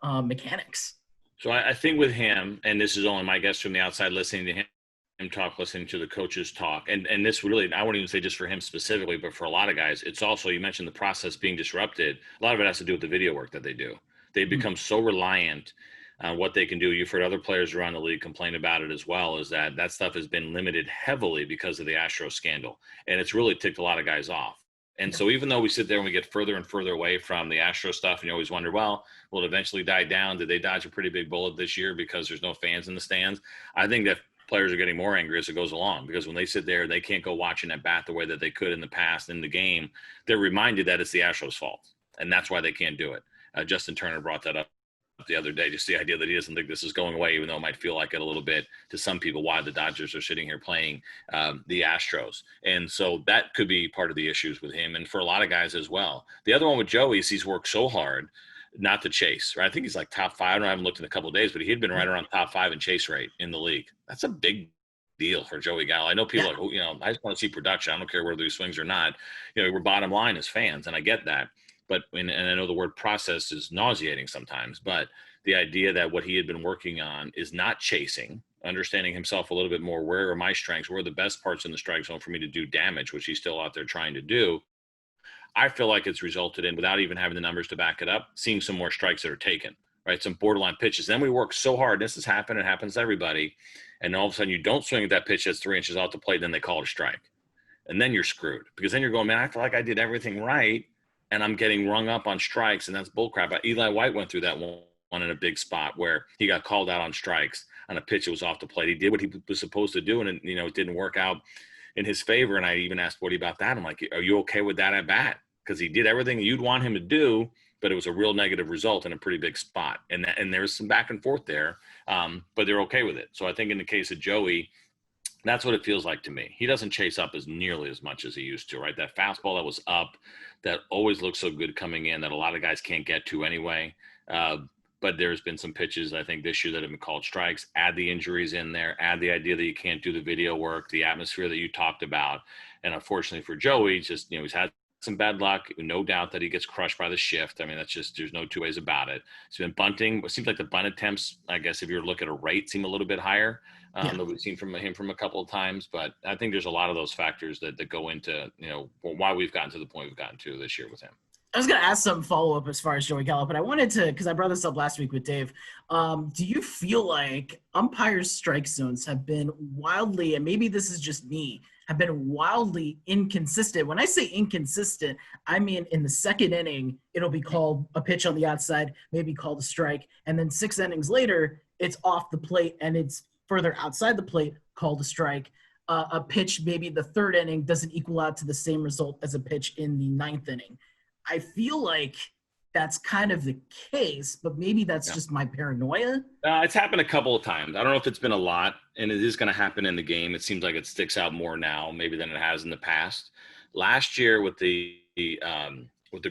mechanics? So I think with him, and this is only my guess from the outside, listening to him talk, listening to the coaches talk, and this really, I wouldn't even say just for him specifically, but for a lot of guys, it's also, you mentioned the process being disrupted. A lot of it has to do with the video work that they do. They become so reliant on what they can do. You've heard other players around the league complain about it as well, is that stuff has been limited heavily because of the Astros scandal. And it's really ticked a lot of guys off. And so even though we sit there and we get further and further away from the Astro stuff, and you always wonder, well, will it eventually die down? Did they dodge a pretty big bullet this year because there's no fans in the stands? I think that players are getting more angry as it goes along, because when they sit there, they can't go watching at bat the way that they could in the past in the game. They're reminded that it's the Astros' fault, and that's why they can't do it. Justin Turner brought that up the other day, just the idea that he doesn't think this is going away, even though it might feel like it a little bit to some people, why the Dodgers are sitting here playing the Astros. And so that could be part of the issues with him, and for a lot of guys as well. The other one with Joey is he's worked so hard not to chase, right? I think he's like top 5. I haven't looked in a couple of days, but he had been right around top 5 in chase rate in the league. That's a big deal for Joey Gallo. I know people are like, I just want to see production. I don't care whether he swings or not. We're bottom line as fans, and I get that. But, and I know the word process is nauseating sometimes, but the idea that what he had been working on is not chasing, understanding himself a little bit more. Where are my strengths? Where are the best parts in the strike zone for me to do damage, which he's still out there trying to do? I feel like it's resulted in, without even having the numbers to back it up, seeing some more strikes that are taken, right? Some borderline pitches. Then we work so hard. This has happened. It happens to everybody. And all of a sudden you don't swing at that pitch that's 3 inches off the plate. Then they call it a strike. And then you're screwed, because then you're going, man, I feel like I did everything right, and I'm getting rung up on strikes, and that's bullcrap. Eli White went through that one in a big spot where he got called out on strikes on a pitch that was off the plate. He did what he was supposed to do, and it didn't work out in his favor. And I even asked Woody about that. I'm like, are you okay with that at bat? Because he did everything you'd want him to do, but it was a real negative result in a pretty big spot. And there's some back and forth there, but they're okay with it. So I think in the case of Joey, that's what it feels like to me. He doesn't chase up as nearly as much as he used to, right? That fastball that was up, that always looks so good coming in, that a lot of guys can't get to anyway. But there's been some pitches, I think, this year that have been called strikes. Add the injuries in there, add the idea that you can't do the video work, the atmosphere that you talked about. And unfortunately for Joey, just, he's had some bad luck. No doubt that he gets crushed by the shift. I mean, that's just, there's no two ways about it. It's been bunting. It seems like the bunt attempts, I guess, if you were to look at a rate, seem a little bit higher that we've seen from him from a couple of times. But I think there's a lot of those factors that go into, why we've gotten to the point we've gotten to this year with him. I was going to ask some follow-up as far as Joey Gallo, but I wanted to, because I brought this up last week with Dave. Do you feel like umpires' strike zones have been wildly, and maybe this is just me, have been wildly inconsistent? When I say inconsistent, I mean in the second inning, it'll be called a pitch on the outside, maybe called a strike, and then 6 innings later, it's off the plate and it's further outside the plate, called a strike. A pitch maybe the third inning doesn't equal out to the same result as a pitch in the 9th inning. I feel like that's kind of the case, but maybe that's just my paranoia. It's happened a couple of times. I don't know if it's been a lot, and it is going to happen in the game. It seems like it sticks out more now, maybe than it has in the past. Last year with the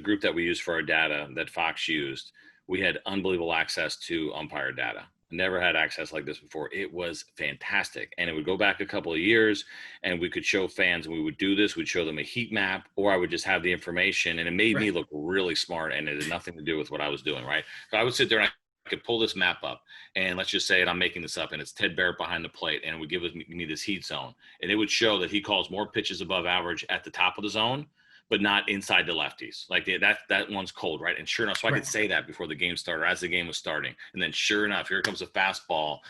group that we used for our data that Fox used, we had unbelievable access to umpire data. Never had access like this before. It was fantastic. And it would go back a couple of years and we could show fans, and we would do this. We'd show them a heat map, or I would just have the information, and it made me look really smart, and it had nothing to do with what I was doing. Right. So I would sit there and I could pull this map up, and let's just say, and I'm making this up, and it's Ted Barrett behind the plate, and it would give me this heat zone, and it would show that he calls more pitches above average at the top of the zone, but not inside the lefties. Like that one's cold, right? And sure enough, so I could say that before the game started, as the game was starting. And then sure enough, here comes a fastball,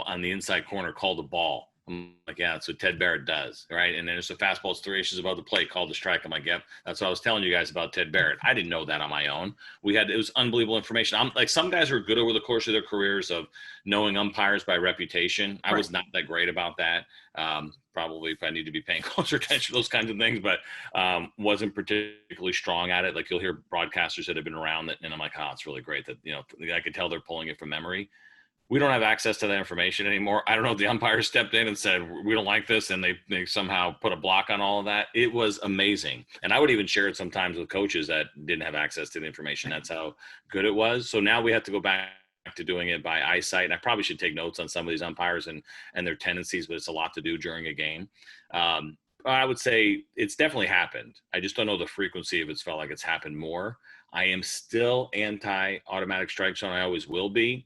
on the inside corner, called a ball. I'm like, yeah, that's what Ted Barrett does, right? And then there's a fastball, it's 3 inches above the plate, called a strike. I'm like, yep, that's what I was telling you guys about Ted Barrett. I didn't know that on my own. It was unbelievable information. I'm like, some guys are good over the course of their careers of knowing umpires by reputation. I was not that great about that. Probably if I need to be paying closer attention to those kinds of things, but wasn't particularly strong at it. Like, you'll hear broadcasters that have been around that, and I'm like, it's really great that, I could tell they're pulling it from memory. We don't have access to that information anymore. I don't know if the umpires stepped in and said, we don't like this, and they somehow put a block on all of that. It was amazing. And I would even share it sometimes with coaches that didn't have access to the information. That's how good it was. So now we have to go back to doing it by eyesight. And I probably should take notes on some of these umpires and their tendencies, but it's a lot to do during a game. I would say it's definitely happened. I just don't know the frequency if it's felt like it's happened more. I am still anti-automatic strike zone. I always will be.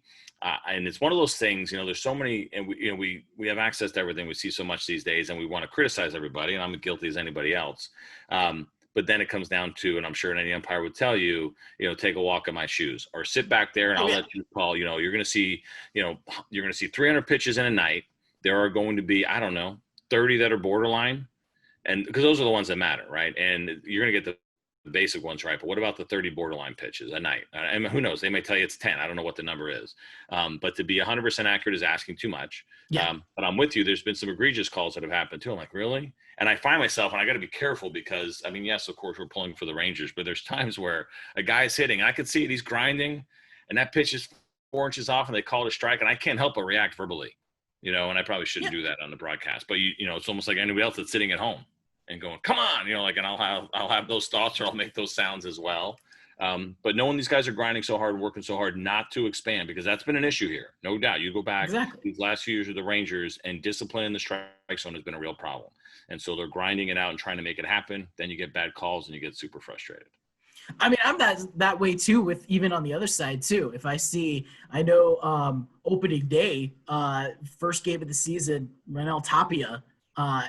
And it's one of those things, there's so many, and we have access to everything. We see so much these days, and we want to criticize everybody, and I'm guilty as anybody else. But then it comes down to, and I'm sure any umpire would tell you, take a walk in my shoes, or sit back there and I'll let you call. You're going to see 300 pitches in a night. There are going to be, 30 that are borderline, and because those are the ones that matter, right? And you're going to get the basic ones right, but what about the 30 borderline pitches a night? And who knows? They may tell you it's 10. I don't know what the number is. But to be 100% accurate is asking too much. But I'm with you. There's been some egregious calls that have happened too. I'm like, really? And I find myself, and I got to be careful because, yes, of course we're pulling for the Rangers, but there's times where a guy's hitting, and I can see it, he's grinding, and that pitch is 4 inches off, and they call it a strike, and I can't help but react verbally, and I probably shouldn't do that on the broadcast. But it's almost like anybody else that's sitting at home and going, come on, and I'll have those thoughts, or I'll make those sounds as well. But knowing these guys are grinding so hard, working so hard not to expand, because that's been an issue here. No doubt. You go back these last few years with the Rangers, and discipline in the strike zone has been a real problem. And so they're grinding it out and trying to make it happen. Then you get bad calls and you get super frustrated. I'm that way too, with even on the other side too. If I know opening day, first game of the season, Renel Tapia,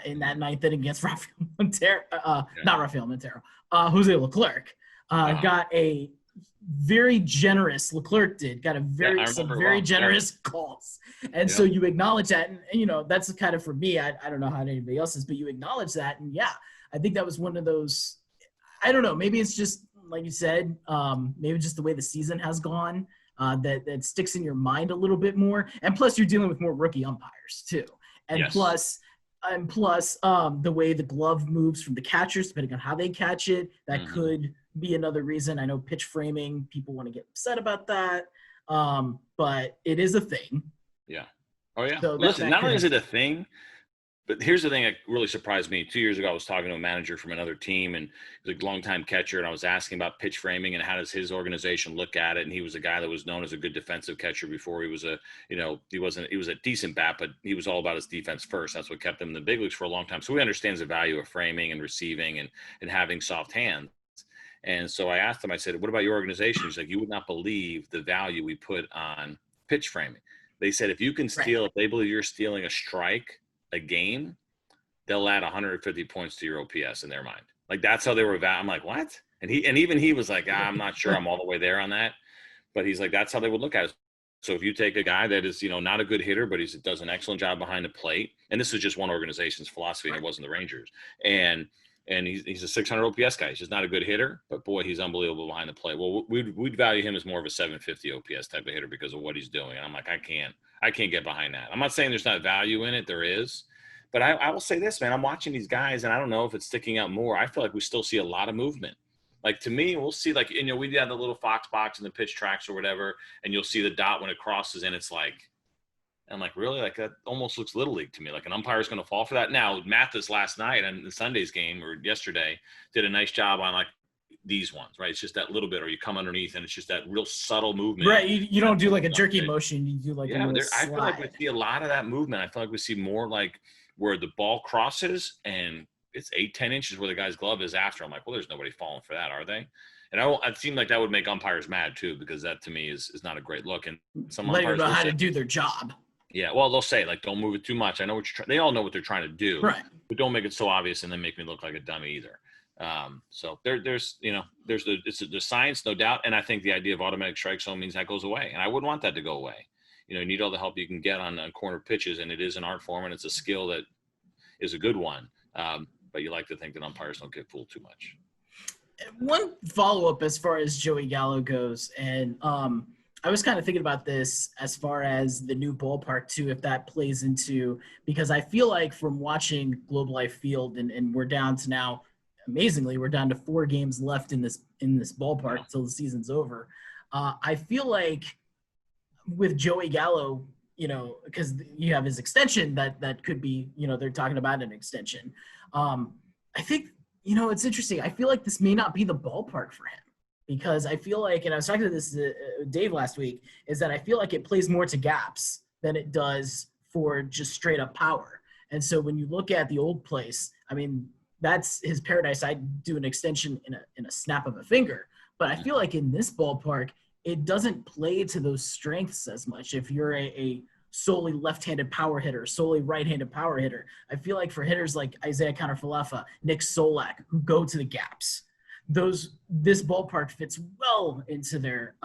in that 9th inning against Rafael Montero, not Rafael Montero, Jose Leclerc, got a very generous, Leclerc did, got some very generous calls. And so you acknowledge that, and that's kind of, for me, I don't know how anybody else is, but you acknowledge that. And I think that was one of those, I don't know, maybe it's just, like you said, maybe just the way the season has gone, that sticks in your mind a little bit more. And plus you're dealing with more rookie umpires too. And plus, the way the glove moves from the catchers, depending on how they catch it, that could be another reason. I know pitch framing, people want to get upset about that, but it is a thing. Yeah. Oh, yeah. So listen, not only is it a thing, But here's the thing that really surprised me. 2 years ago, I was talking to a manager from another team, and he was a longtime catcher, and I was asking about pitch framing and how does his organization look at it. And he was a guy that was known as a good defensive catcher before he was he was a decent bat, but he was all about his defense first. That's what kept him in the big leagues for a long time. So he understands the value of framing and receiving and having soft hands. And so I asked him, I said, what about your organization? He's like, you would not believe the value we put on pitch framing. They said, if you can steal, if they believe you're stealing a strike a game, they'll add 150 points to your OPS in their mind. Like, that's how they were. I'm like, what? And even he was like, I'm not sure I'm all the way there on that. But he's like, that's how they would look at it. So if you take a guy that is, not a good hitter, but he does an excellent job behind the plate, and this is just one organization's philosophy, and it wasn't the Rangers. And he's a 600 OPS guy. He's just not a good hitter, but boy, he's unbelievable behind the plate. Well, we'd value him as more of a 750 OPS type of hitter because of what he's doing. And I'm like, I can't get behind that. I'm not saying there's not value in it. There is. But I will say this, man, I'm watching these guys, and I don't know if it's sticking out more. I feel like we still see a lot of movement. Like, to me, we'll see, like, we have the little Fox box in the pitch tracks or whatever, and you'll see the dot when it crosses, and it's like, I'm like, really? Like, that almost looks Little League to me. Like, an umpire is going to fall for that. Now, Mathis last night in the Sunday's game, or yesterday, did a nice job on, like, these ones, right? It's just that little bit, or you come underneath, and it's just that real subtle movement. Right. You don't do, like, a jerky motion. You do, like, a little slide. I feel like we see a lot of that movement. I feel like we see more, like, where the ball crosses, and it's 8-10 inches where the guy's glove is after. I'm like, well, there's nobody falling for that, are they? And it seemed like that would make umpires mad too, because that to me is not a great look. And some umpires know how to do their job. Yeah, well, they'll say, like, don't move it too much. I know what you're trying. They all know what they're trying to do, right? But don't make it so obvious and then make me look like a dummy either. So there's the science, no doubt. And I think the idea of automatic strike zone means that goes away, and I wouldn't want that to go away. You need all the help you can get on corner pitches, and it is an art form, and it's a skill that is a good one. But you like to think that umpires don't get fooled too much. One follow-up as far as Joey Gallo goes, and I was kind of thinking about this as far as the new ballpark too, if that plays into, because I feel like from watching Globe Life Field, and we're down to now, amazingly, we're down to 4 games left in this ballpark until the season's over. I feel like with Joey Gallo, because you have his extension that could be, they're talking about an extension. I think, it's interesting. I feel like this may not be the ballpark for him, because I feel like, and I was talking to this Dave last week, is that I feel like it plays more to gaps than it does for just straight up power. And so when you look at the old place, I mean, that's his paradise. I'd do an extension in a snap of a finger. But I feel like in this ballpark, it doesn't play to those strengths as much. If you're a solely left-handed power hitter, solely right-handed power hitter, I feel like for hitters like Isaiah Kiner-Falefa, Nick Solak, who go to the gaps, this ballpark fits well into their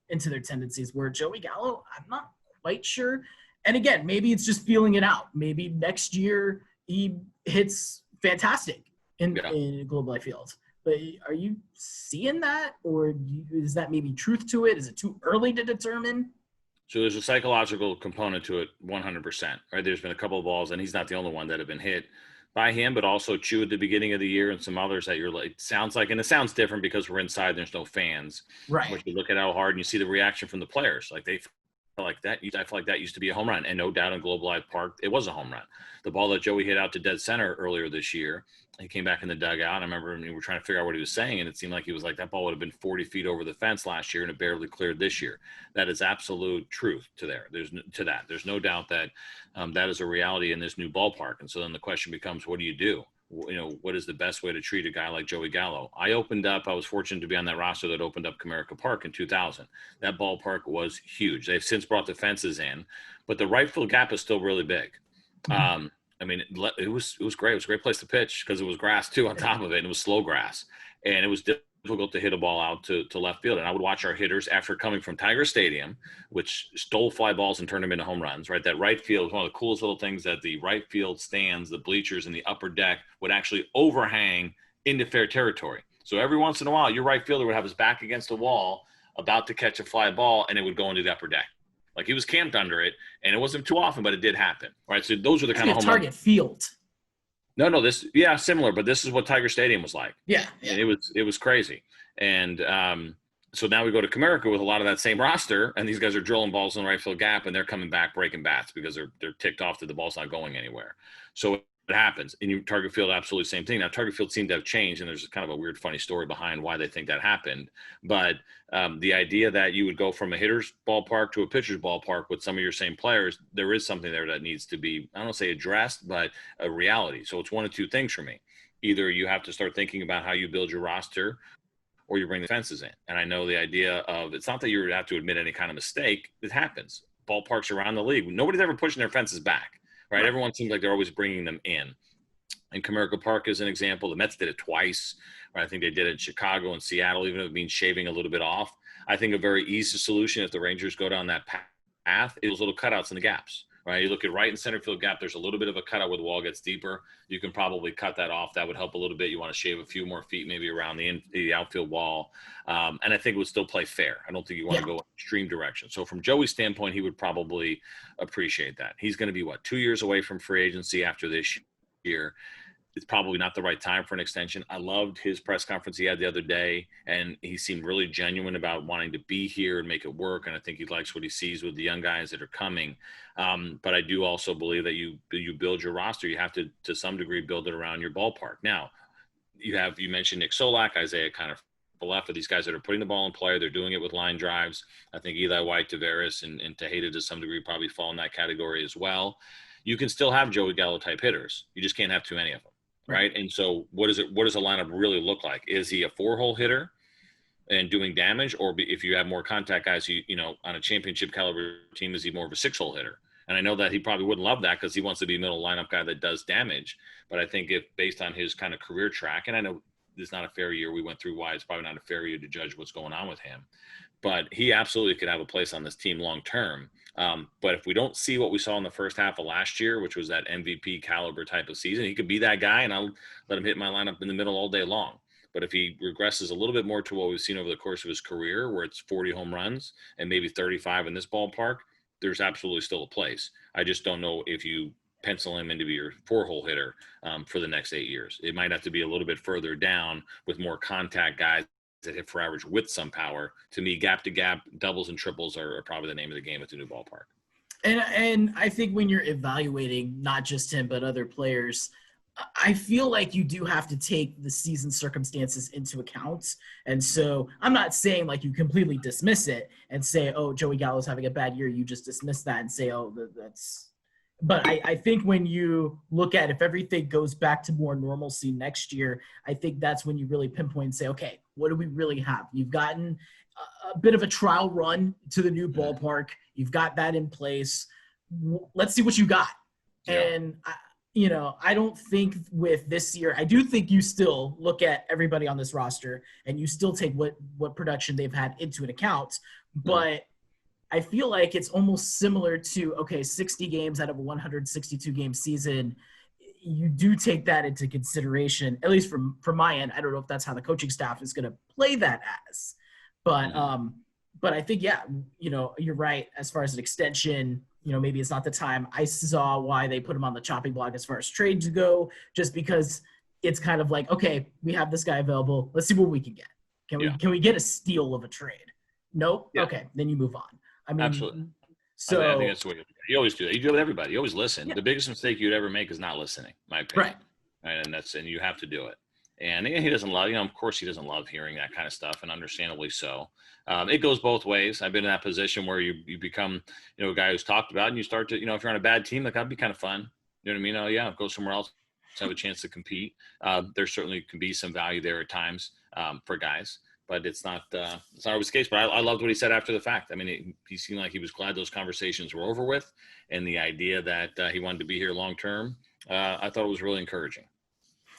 tendencies. Where Joey Gallo, I'm not quite sure. And again, maybe it's just feeling it out. Maybe next year he hits fantastic in Globe Life Field. But are you seeing that, or is that maybe truth to it? Is it too early to determine? So there's a psychological component to it, 100%. Right? There's been a couple of balls, and he's not the only one that have been hit by him, but also Chu at the beginning of the year, and some others that you're like, sounds like, and it sounds different because we're inside, there's no fans. Right. But you look at how hard, and you see the reaction from the players. Like, they feel like that. I feel like that used to be a home run, and no doubt in Globe Life Park, it was a home run. The ball that Joey hit out to dead center earlier this year, he came back in the dugout. I remember we were trying to figure out what he was saying, and it seemed like he was like, that ball would have been 40 feet over the fence last year, and it barely cleared this year. That is absolute truth to there. There's no doubt that that is a reality in this new ballpark. And so then the question becomes, what do you do? What is the best way to treat a guy like Joey Gallo? I was fortunate to be on that roster that opened up Comerica Park in 2000. That ballpark was huge. They've since brought the fences in, but the right field gap is still really big. Mm-hmm. I mean, it was great. It was a great place to pitch because it was grass too on top of it, and it was slow grass, and it was difficult to hit a ball out to left field. And I would watch our hitters after coming from Tiger Stadium, which stole fly balls and turned them into home runs, right? That right field was one of the coolest little things, that the right field stands, the bleachers in the upper deck would actually overhang into fair territory. So every once in a while, your right fielder would have his back against the wall about to catch a fly ball, and it would go into the upper deck. Like, he was camped under it, and it wasn't too often, but it did happen, right? So those are the kind of home target field. No, similar, but this is what Tiger Stadium was like. Yeah. And it was crazy. And So now we go to Comerica with a lot of that same roster, and these guys are drilling balls in the right field gap, and they're coming back breaking bats because they're ticked off that the ball's not going anywhere. So it happens. And you Target Field, absolutely same thing. Now Target Field seemed to have changed, and there's kind of a weird, funny story behind why they think that happened. But the idea that you would go from a hitter's ballpark to a pitcher's ballpark with some of your same players, there is something there that needs to be, I don't want to say addressed, but a reality. So it's one of two things for me. Either you have to start thinking about how you build your roster, or you bring the fences in. And I know the idea of, it's not that you have to admit any kind of mistake. It happens. Ballparks around the league, nobody's ever pushing their fences back, right? Everyone seems like they're always bringing them in. And Comerica Park is an example. The Mets did it twice. Right? I think they did it in Chicago and Seattle, even if it means shaving a little bit off. I think a very easy solution, if the Rangers go down that path, is those little cutouts in the gaps. Right, you look at right and center field gap. There's a little bit of a cutout where the wall gets deeper. You can probably cut that off. That would help a little bit. You want to shave a few more feet, maybe around the outfield wall, and I think it would still play fair. I don't think you want to go extreme direction. So from Joey's standpoint, he would probably appreciate that. He's going to be 2 years away from free agency after this year. It's probably not the right time for an extension. I loved his press conference he had the other day, and he seemed really genuine about wanting to be here and make it work. And I think he likes what he sees with the young guys that are coming. But I do also believe that you build your roster. You have to some degree, build it around your ballpark. Now, you mentioned Nick Solak, Isaiah kind of left of these guys that are putting the ball in play. They're doing it with line drives. I think Eli White, Tavares, and Tejeda to some degree probably fall in that category as well. You can still have Joey Gallo type hitters. You just can't have too many of them. Right. And so what does a lineup really look like? Is he a 4-hole hitter and doing damage? Or if you have more contact guys, on a championship caliber team, is he more of a 6-hole hitter? And I know that he probably wouldn't love that because he wants to be a middle lineup guy that does damage. But I think if based on his kind of career track, and I know this is not a fair year, we went through why it's probably not a fair year to judge what's going on with him. But he absolutely could have a place on this team long term. But if we don't see what we saw in the first half of last year, which was that MVP caliber type of season, he could be that guy, and I'll let him hit my lineup in the middle all day long. But if he regresses a little bit more to what we've seen over the course of his career, where it's 40 home runs and maybe 35 in this ballpark, there's absolutely still a place. I just don't know if you pencil him into your 4-hole hitter for the next 8 years. It might have to be a little bit further down with more contact guys that hit for average with some power. To me, gap to gap, doubles and triples are probably the name of the game at the new ballpark. And I think when you're evaluating not just him but other players, I feel like you do have to take the season circumstances into account. And so I'm not saying like you completely dismiss it and say, oh, Joey Gallo's having a bad year. You just dismiss that and say, oh, that's – but I think when you look at if everything goes back to more normalcy next year, I think that's when you really pinpoint and say, okay, what do we really have? You've gotten a bit of a trial run to the new ballpark. You've got that in place. Let's see what you got. Yeah. And, I don't think with this year, I do think you still look at everybody on this roster and you still take what production they've had into an account. But I feel like it's almost similar to, 60 games out of a 162 game season. You do take that into consideration, at least from my end. I don't know if that's how the coaching staff is going to play that as, but I think, you're right. As far as an extension, maybe it's not the time. I saw why they put him on the chopping block as far as trades go, just because it's kind of like, okay, we have this guy available. Let's see what we can get. Can we get a steal of a trade? Nope. Yeah. Okay. Then you move on. I mean, absolutely. So I think that's the way you always do that. You do it with everybody. You always listen. Yeah. The biggest mistake you'd ever make is not listening, my opinion. Right. And you have to do it. And he doesn't love, of course he doesn't love hearing that kind of stuff, and understandably so. It goes both ways. I've been in that position where you become, a guy who's talked about, and you start to, if you're on a bad team, like that'd be kind of fun. You know what I mean? Oh yeah, go somewhere else, have a chance to compete. There certainly can be some value there at times for guys. But it's not always the case. But I loved what he said after the fact. I mean, he seemed like he was glad those conversations were over with, and the idea that he wanted to be here long term, I thought it was really encouraging.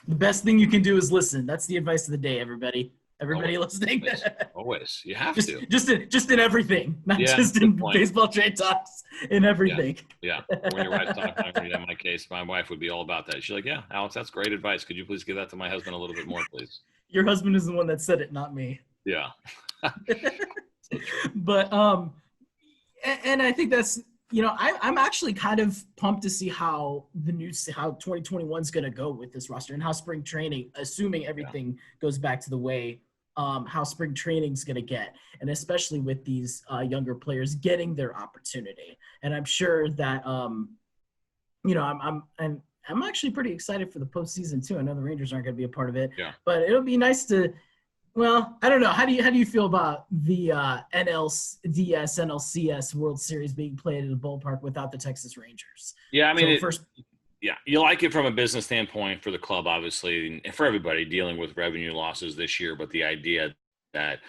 The best thing you can do is listen. That's the advice of the day, everybody. Everybody always, listening. Always. You have to. Just in everything, not just in baseball trade talks, in everything. Yeah. When your wife's talking, in my case, my wife would be all about that. She's like, yeah, Alex, that's great advice. Could you please give that to my husband a little bit more, please? Your husband is the one that said it, not me. Yeah. But and I think that's, I'm actually kind of pumped to see how 2021 is going to go with this roster and how spring training, assuming everything goes back to the way how spring training is going to get, and especially with these younger players getting their opportunity. And I'm sure that I'm actually pretty excited for the postseason too. I know the Rangers aren't going to be a part of it, but it'll be nice to. Well, I don't know. How do you feel about the NLDS NLCS World Series being played at a ballpark without the Texas Rangers? Yeah, I mean, you like it from a business standpoint for the club, obviously, and for everybody dealing with revenue losses this year. But the idea that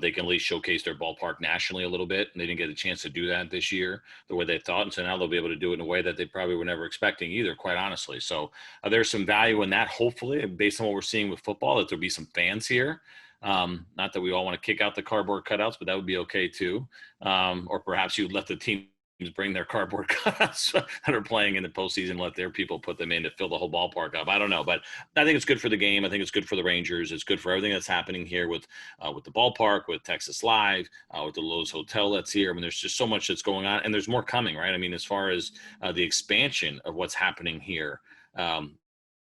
they can at least showcase their ballpark nationally a little bit, and they didn't get a chance to do that this year the way they thought, and so now they'll be able to do it in a way that they probably were never expecting either, quite honestly. So there's some value in that, hopefully, based on what we're seeing with football, that there'll be some fans here. Not that we all want to kick out the cardboard cutouts, but that would be okay too. Or perhaps you'd let the teams bring their cardboard cutouts that are playing in the postseason, let their people put them in to fill the whole ballpark up. I don't know, but I think it's good for the game. I think it's good for the Rangers. It's good for everything that's happening here with the ballpark, with Texas Live, with the Lowe's Hotel that's here. I mean, there's just so much that's going on, and there's more coming, right? I mean, as far as the expansion of what's happening here,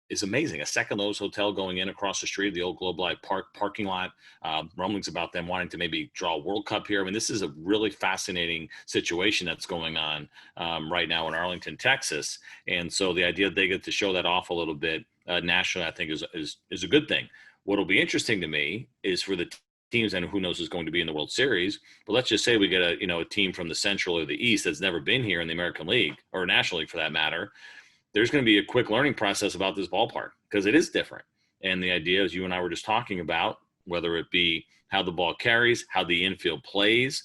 is amazing. A second Lowe's Hotel going in across the street, the old Globe Life parking lot. Rumblings about them wanting to maybe draw a World Cup here. I mean, this is a really fascinating situation that's going on right now in Arlington, Texas. And so the idea that they get to show that off a little bit nationally, I think is a good thing. What'll be interesting to me is for the teams, and who knows who's going to be in the World Series, but let's just say we get a team from the Central or the East that's never been here in the American League or National League for that matter. There's going to be a quick learning process about this ballpark because it is different. And the idea, as you and I were just talking about, whether it be how the ball carries, how the infield plays,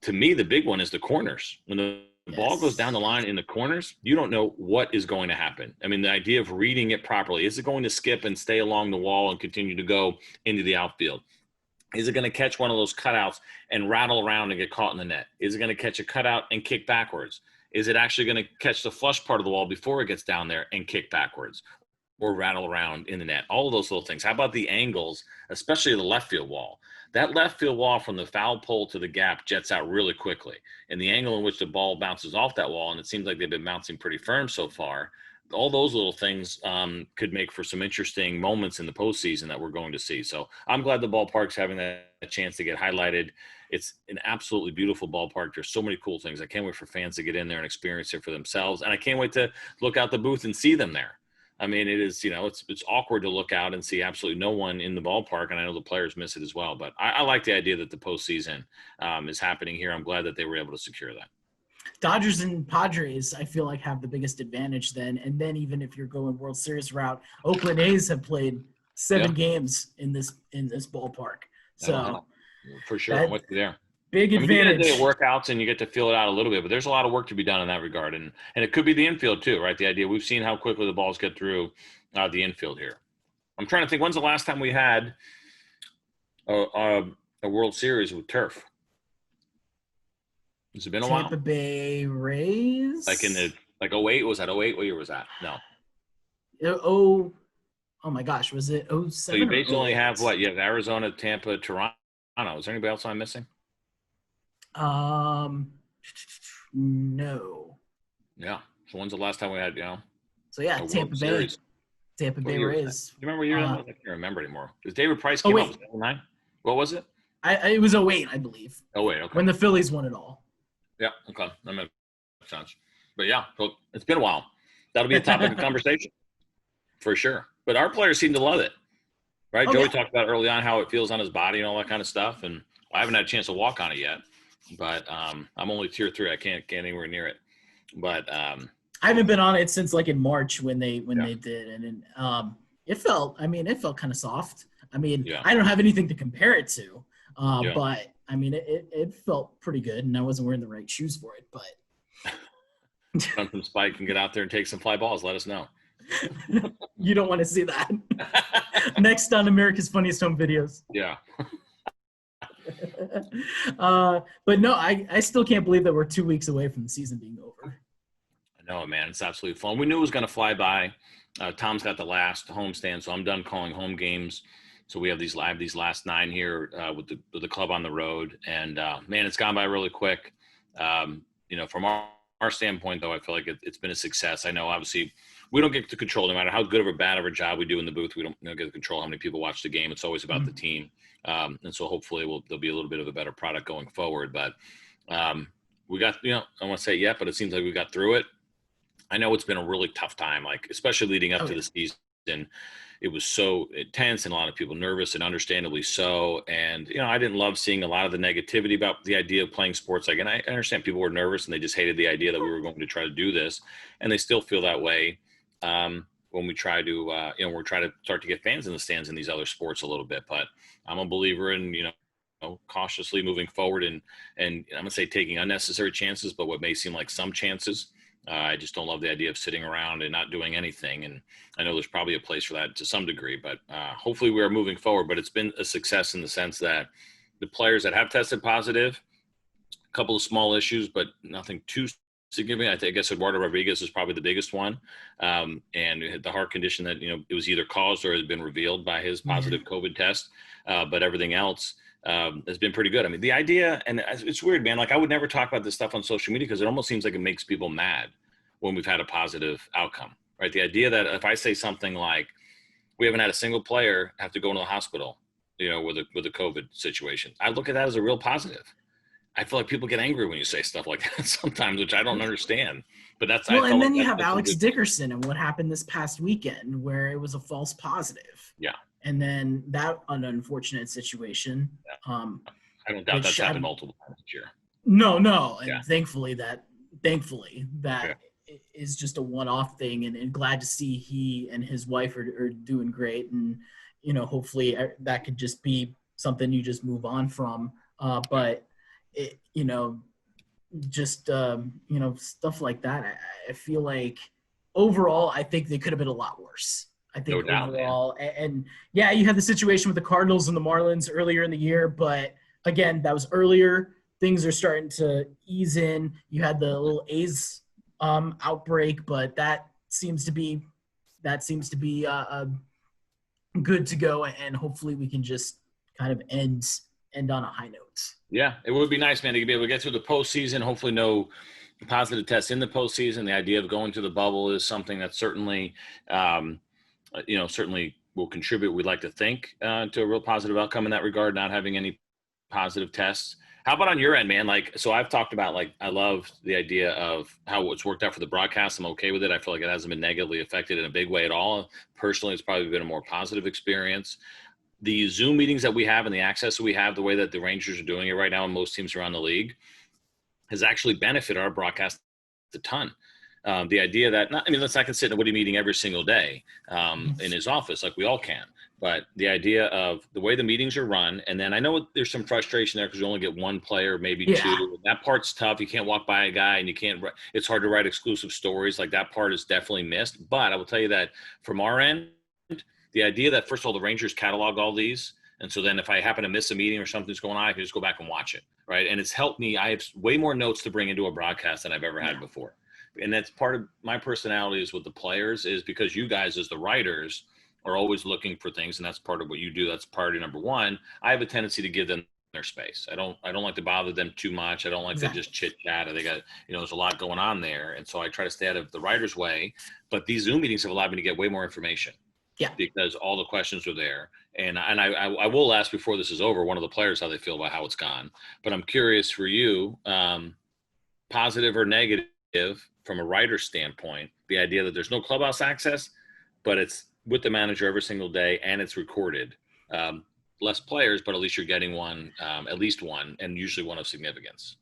to me, the big one is the corners. When the ball goes down the line in the corners, you don't know what is going to happen. I mean, the idea of reading it properly, is it going to skip and stay along the wall and continue to go into the outfield? Is it going to catch one of those cutouts and rattle around and get caught in the net? Is it going to catch a cutout and kick backwards? Is it actually going to catch the flush part of the wall before it gets down there and kick backwards or rattle around in the net? All of those little things. How about the angles, especially the left field wall? That left field wall from the foul pole to the gap jets out really quickly. And the angle in which the ball bounces off that wall, and it seems like they've been bouncing pretty firm so far, all those little things could make for some interesting moments in the postseason that we're going to see. So I'm glad the ballpark's having that chance to get highlighted. It's an absolutely beautiful ballpark. There's so many cool things. I can't wait for fans to get in there and experience it for themselves. And I can't wait to look out the booth and see them there. I mean, it is, it's awkward to look out and see absolutely no one in the ballpark. And I know the players miss it as well. But I like the idea that the postseason is happening here. I'm glad that they were able to secure that. Dodgers and Padres, I feel like, have the biggest advantage then. And then even if you're going World Series route, Oakland A's have played 7 games in this ballpark. So for sure, I'm with you there. Big advantage. You get workouts and you get to feel it out a little bit, but there's a lot of work to be done in that regard. And it could be the infield too, right? The idea, we've seen how quickly the balls get through the infield here. I'm trying to think, when's the last time we had a World Series with turf? Has it been a while? Tampa Bay Rays? Like in the 08? Was that 08? What year was that? No. Oh my gosh. Was it 07? So you basically only have what? You have Arizona, Tampa, Toronto. Is there anybody else I'm missing? No. Yeah. So when's the last time we had, So yeah, Tampa Bay. Tampa Bay Rays. Do you remember what year that was? I can't remember anymore. Because David Price came up with 09? What was it? It was 08, I believe. 08, okay. When the Phillies won it all. Yeah, okay. That makes sense. But yeah, so it's been a while. That'll be a topic of conversation for sure. But our players seem to love it, right? Joey talked about early on how it feels on his body and all that kind of stuff. And I haven't had a chance to walk on it yet, but I'm only tier 3. I can't get anywhere near it. But I haven't been on it since like in March when they did, and it felt kind of soft. I mean, I don't have anything to compare it to, but I mean, it felt pretty good, and I wasn't wearing the right shoes for it, but. Run some spike and get out there and take some fly balls. Let us know. You don't want to see that. Next on America's Funniest Home Videos. Yeah. But no, I still can't believe that we're 2 weeks away from the season being over. I know, man. It's absolutely fun. We knew it was going to fly by. Tom's got the last homestand, so I'm done calling home games. So we have these last 9 here with the club on the road, and man, it's gone by really quick. From our standpoint, though, I feel like it's been a success. I know, obviously, we don't get to control, no matter how good or bad of a job we do in the booth. We don't get to control how many people watch the game. It's always about the team. And so hopefully there'll be a little bit of a better product going forward. But we got, I don't want to say it yet, but it seems like we got through it. I know it's been a really tough time, like especially leading up to the season. It was so intense and a lot of people nervous, and understandably so. And, I didn't love seeing a lot of the negativity about the idea of playing sports. Like, and I understand people were nervous and they just hated the idea that we were going to try to do this. And they still feel that way when we try to, we're trying to start to get fans in the stands in these other sports a little bit. But I'm a believer in, cautiously moving forward and I'm going to say taking unnecessary chances, but what may seem like some chances. I just don't love the idea of sitting around and not doing anything. And I know there's probably a place for that to some degree, but hopefully we are moving forward. But it's been a success in the sense that the players that have tested positive, a couple of small issues, but nothing too significant. I guess Eduardo Rodriguez is probably the biggest one. And the heart condition that, it was either caused or has been revealed by his positive COVID test. But everything else has been pretty good. I mean, the idea, and it's weird, man, like I would never talk about this stuff on social media because it almost seems like it makes people mad when we've had a positive outcome, right? The idea that if I say something like, we haven't had a single player have to go into the hospital, with a COVID situation, I look at that as a real positive. I feel like people get angry when you say stuff like that sometimes, which I don't understand. But that's well, and then you have Alex Dickerson and what happened this past weekend where it was a false positive. Yeah. And then that unfortunate situation. Yeah. I don't doubt that's happened multiple times this year. No. And thankfully that is just a one-off thing, and glad to see he and his wife are doing great. And, hopefully that could just be something you just move on from. But it, stuff like that. I feel like overall, I think they could have been a lot worse. I think overall, and you had the situation with the Cardinals and the Marlins earlier in the year, but again, that was earlier. Things are starting to ease in. You had the little A's outbreak, but that seems to be good to go, and hopefully we can just kind of end on a high note. Yeah, it would be nice, man, to be able to get through the postseason. Hopefully, no positive tests in the postseason. The idea of going to the bubble is something that certainly, certainly will contribute. We'd like to think to a real positive outcome in that regard. Not having any positive tests. How about on your end, man? Like, so I've talked about, like, I love the idea of how it's worked out for the broadcast. I'm okay with it. I feel like it hasn't been negatively affected in a big way at all. Personally, it's probably been a more positive experience. The Zoom meetings that we have and the access that we have, the way that the Rangers are doing it right now and most teams around the league, has actually benefited our broadcast a ton. The idea that, let's not sit in a Woody meeting every single day in his office like we all can. But the idea of the way the meetings are run, and then I know there's some frustration there because you only get one player, maybe two. That part's tough. You can't walk by a guy and it's hard to write exclusive stories. Like, that part is definitely missed. But I will tell you that from our end, the idea that, first of all, the Rangers catalog all these. And so then if I happen to miss a meeting or something's going on, I can just go back and watch it, right? And it's helped me. I have way more notes to bring into a broadcast than I've ever had before. And that's part of my personality is with the players, is because you guys as the writers are always looking for things, and that's part of what you do. That's priority number one. I have a tendency to give them their space. I don't like to bother them too much. I don't like to just chit chat. They got, there's a lot going on there. And so I try to stay out of the writer's way. But these Zoom meetings have allowed me to get way more information. Yeah. Because all the questions are there. And I will ask before this is over, one of the players, how they feel about how it's gone. But I'm curious for you, positive or negative from a writer's standpoint, the idea that there's no clubhouse access, but it's with the manager every single day and it's recorded. Less players, but at least you're getting one, at least one, and usually one of significance.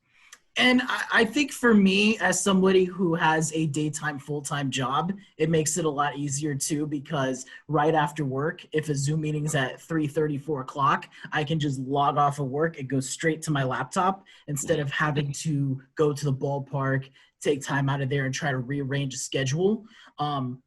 And I think for me, as somebody who has a daytime, full-time job, it makes it a lot easier too, because right after work, if a Zoom meeting is at 3:30, 4 o'clock, I can just log off of work. It goes straight to my laptop instead of having to go to the ballpark, take time out of there and try to rearrange a schedule.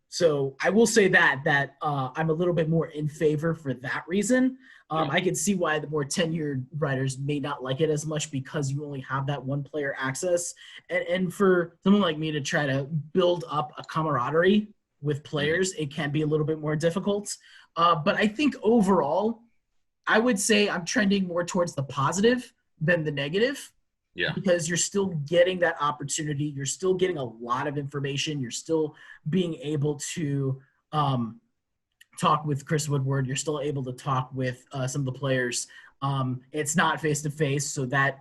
So I will say that I'm a little bit more in favor for that reason. I can see why the more tenured writers may not like it as much, because you only have that one player access. And for someone like me to try to build up a camaraderie with players, it can be a little bit more difficult. But I think overall, I would say I'm trending more towards the positive than the negative. Yeah. because you're still getting that opportunity. You're still getting a lot of information. You're still being able to talk with Chris Woodward. You're still able to talk with some of the players. It's not face to face, so that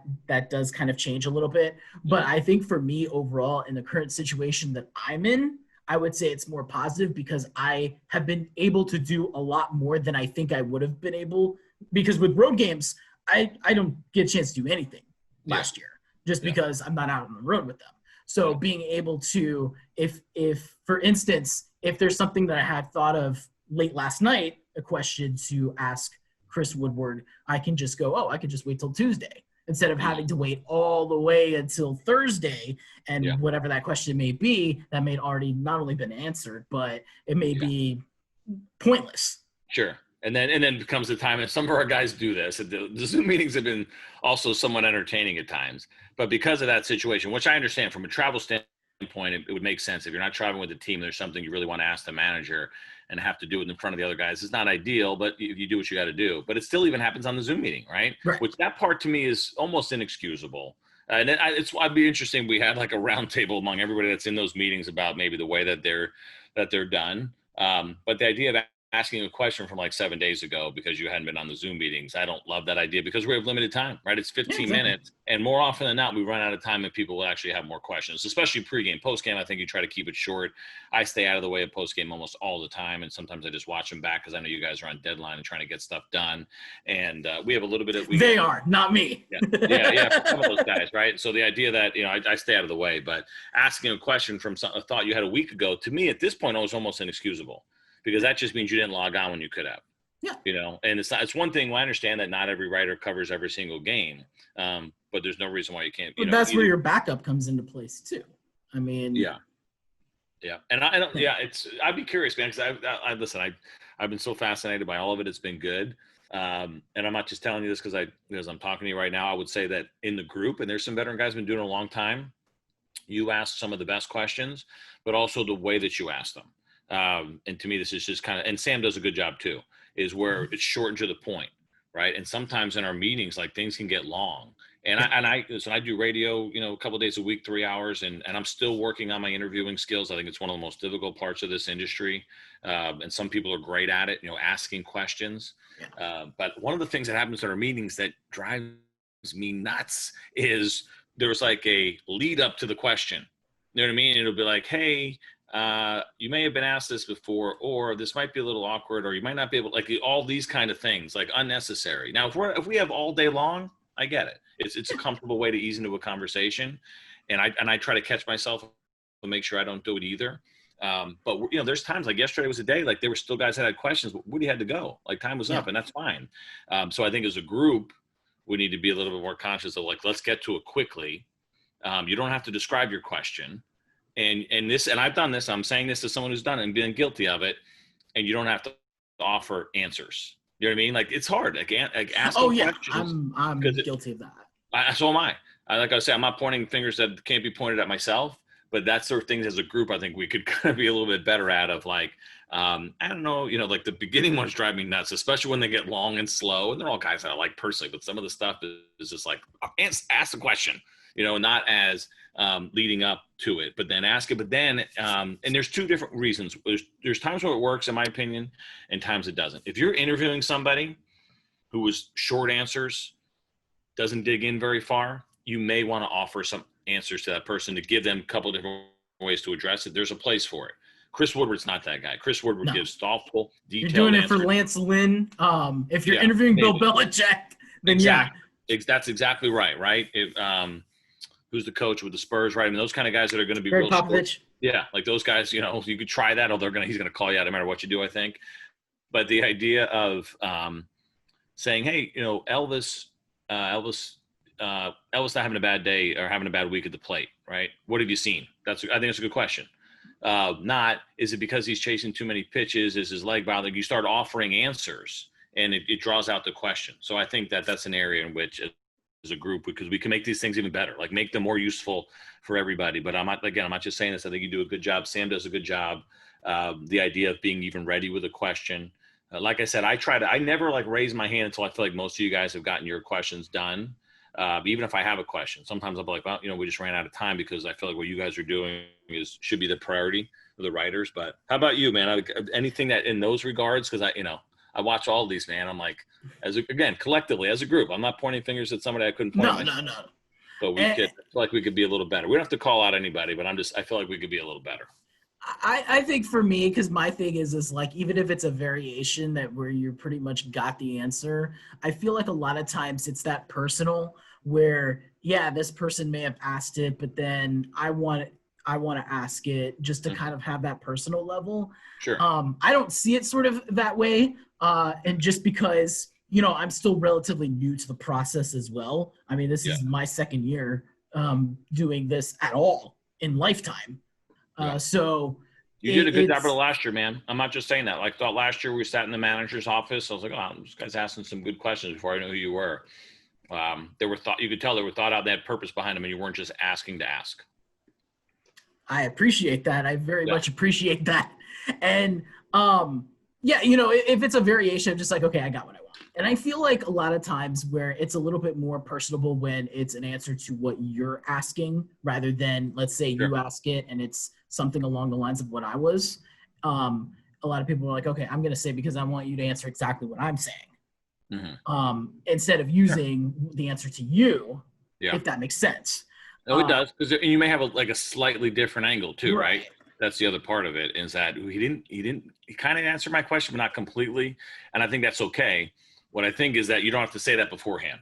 does kind of change a little bit. But I think for me overall, in the current situation that I'm in, I would say it's more positive because I have been able to do a lot more than I think I would have been able. Because with road games, I don't get a chance to do anything last year just because I'm not out on the road with them. So being able to, if for instance, if there's something that I had thought of late last night, a question to ask Chris Woodward, I can just go, I could just wait till Tuesday instead of having to wait all the way until Thursday and whatever that question may be that may already not only been answered, but it may be pointless. Sure. And then becomes the time, and some of our guys do this. The Zoom meetings have been also somewhat entertaining at times, but because of that situation, which I understand from a travel standpoint, it would make sense. If you're not traveling with the team, there's something you really want to ask the manager and have to do it in front of the other guys. It's not ideal, but you do what you got to do. But it still even happens on the Zoom meeting, right? Which that part to me is almost inexcusable. And it'd be interesting. We had like a roundtable among everybody that's in those meetings about maybe the way that they're done. But the idea of asking a question from like 7 days ago because you hadn't been on the Zoom meetings, I don't love that idea because we have limited time, right? It's 15 minutes. And more often than not, we run out of time and people will actually have more questions, especially pregame. Postgame, I think you try to keep it short. I stay out of the way of postgame almost all the time. And sometimes I just watch them back because I know you guys are on deadline and trying to get stuff done. And we have a little bit of... They are, not me. Yeah, some of those guys, right? So the idea that, I stay out of the way, but asking a question from a thought you had a week ago, to me at this point, it was almost inexcusable. Because that just means you didn't log on when you could have. And it's one thing. Well, I understand that not every writer covers every single game, but there's no reason why you can't. But that's where your backup comes into place too. I mean, and I don't. Yeah, I'd be curious, man, because I listen. I've been so fascinated by all of it. It's been good, and I'm not just telling you this because I'm talking to you right now. I would say that in the group, and there's some veteran guys been doing it a long time. You ask some of the best questions, but also the way that you ask them. And to me, this is just kind of, and Sam does a good job too, is where it's short and to the point, right? And sometimes in our meetings, like things can get long. And I do radio, a couple of days a week, 3 hours, and I'm still working on my interviewing skills. I think it's one of the most difficult parts of this industry. And some people are great at it, asking questions. But one of the things that happens in our meetings that drives me nuts is there's like a lead up to the question. You know what I mean? It'll be like, hey, you may have been asked this before, or this might be a little awkward, or you might not be able, like all these kind of things, like unnecessary. Now, if we have all day long, I get it. It's a comfortable way to ease into a conversation, and I try to catch myself to make sure I don't do it either. But there's times like yesterday was a day like there were still guys that had questions, but Woody had to go, like time was up, and that's fine. So I think as a group, we need to be a little bit more conscious of like, let's get to it quickly. You don't have to describe your question. And I've done this. I'm saying this to someone who's done it and been guilty of it. And you don't have to offer answers. You know what I mean? Like it's hard. Like asking questions. I'm guilty of that. So am I. Like I said, I'm not pointing fingers that can't be pointed at myself. But that sort of things as a group, I think we could kind of be a little bit better at. Of like, I don't know, like the beginning ones drive me nuts, especially when they get long and slow. And they're all guys that I like personally, but some of the stuff is just like ask the question. Not as leading up to it, but then ask it. But then, and there's two different reasons. There's times where it works, in my opinion, and times it doesn't. If you're interviewing somebody who was short answers, doesn't dig in very far, you may want to offer some answers to that person to give them a couple of different ways to address it. There's a place for it. Chris Woodward's not that guy. Chris Woodward gives thoughtful, detailed You're doing it answers. For Lance Lynn. If you're interviewing Bill Belichick, then that's exactly right. Right. Who's the coach with the Spurs, right? I mean, those kind of guys that are going to be Greg real Popovich. Yeah, like those guys, you could try that, or he's going to call you out no matter what you do, I think. But the idea of saying, hey, Elvis not having a bad day or having a bad week at the plate, right? What have you seen? I think that's a good question. Not, is it because he's chasing too many pitches? Is his leg bothering? You start offering answers, and it draws out the question. So I think that's an area in which, as a group, because we can make these things even better, like make them more useful for everybody. But I'm not just saying this. I think you do a good job. Sam does a good job. The idea of being even ready with a question. Like I said, I never like raise my hand until I feel like most of you guys have gotten your questions done. Even if I have a question, sometimes I'll be like, well, we just ran out of time because I feel like what you guys are doing should be the priority for the writers. But how about you, man? Anything that in those regards? Because I watch all these, man. I'm like, again, collectively as a group, I'm not pointing fingers at somebody I couldn't point. No. But I feel like we could be a little better. We don't have to call out anybody, but I feel like we could be a little better. I think for me, because my thing is like, even if it's a variation that where you pretty much got the answer, I feel like a lot of times it's that personal where, yeah, this person may have asked it, but then I want to ask it just to kind of have that personal level. Sure. I don't see it sort of that way. And just because, I'm still relatively new to the process as well. I mean, this is my second year doing this at all in lifetime. So you did a good job of the last year, man. I'm not just saying that. Like, thought last year we sat in the manager's office. I was like, oh, this guy's asking some good questions before I knew who you were. You could tell they were thought out. They had purpose behind them, and you weren't just asking to ask. I appreciate that. I very much appreciate that. And if it's a variation of just like, okay, I got what I want. And I feel like a lot of times where it's a little bit more personable when it's an answer to what you're asking rather than, let's say you ask it and it's something along the lines of what I was. A lot of people are like, okay, I'm going to say because I want you to answer exactly what I'm saying. Instead of using the answer to you, if that makes sense. No, it does, because you may have a slightly different angle too, right? That's the other part of it, is that he kind of answered my question, but not completely. And I think that's okay. What I think is that you don't have to say that beforehand.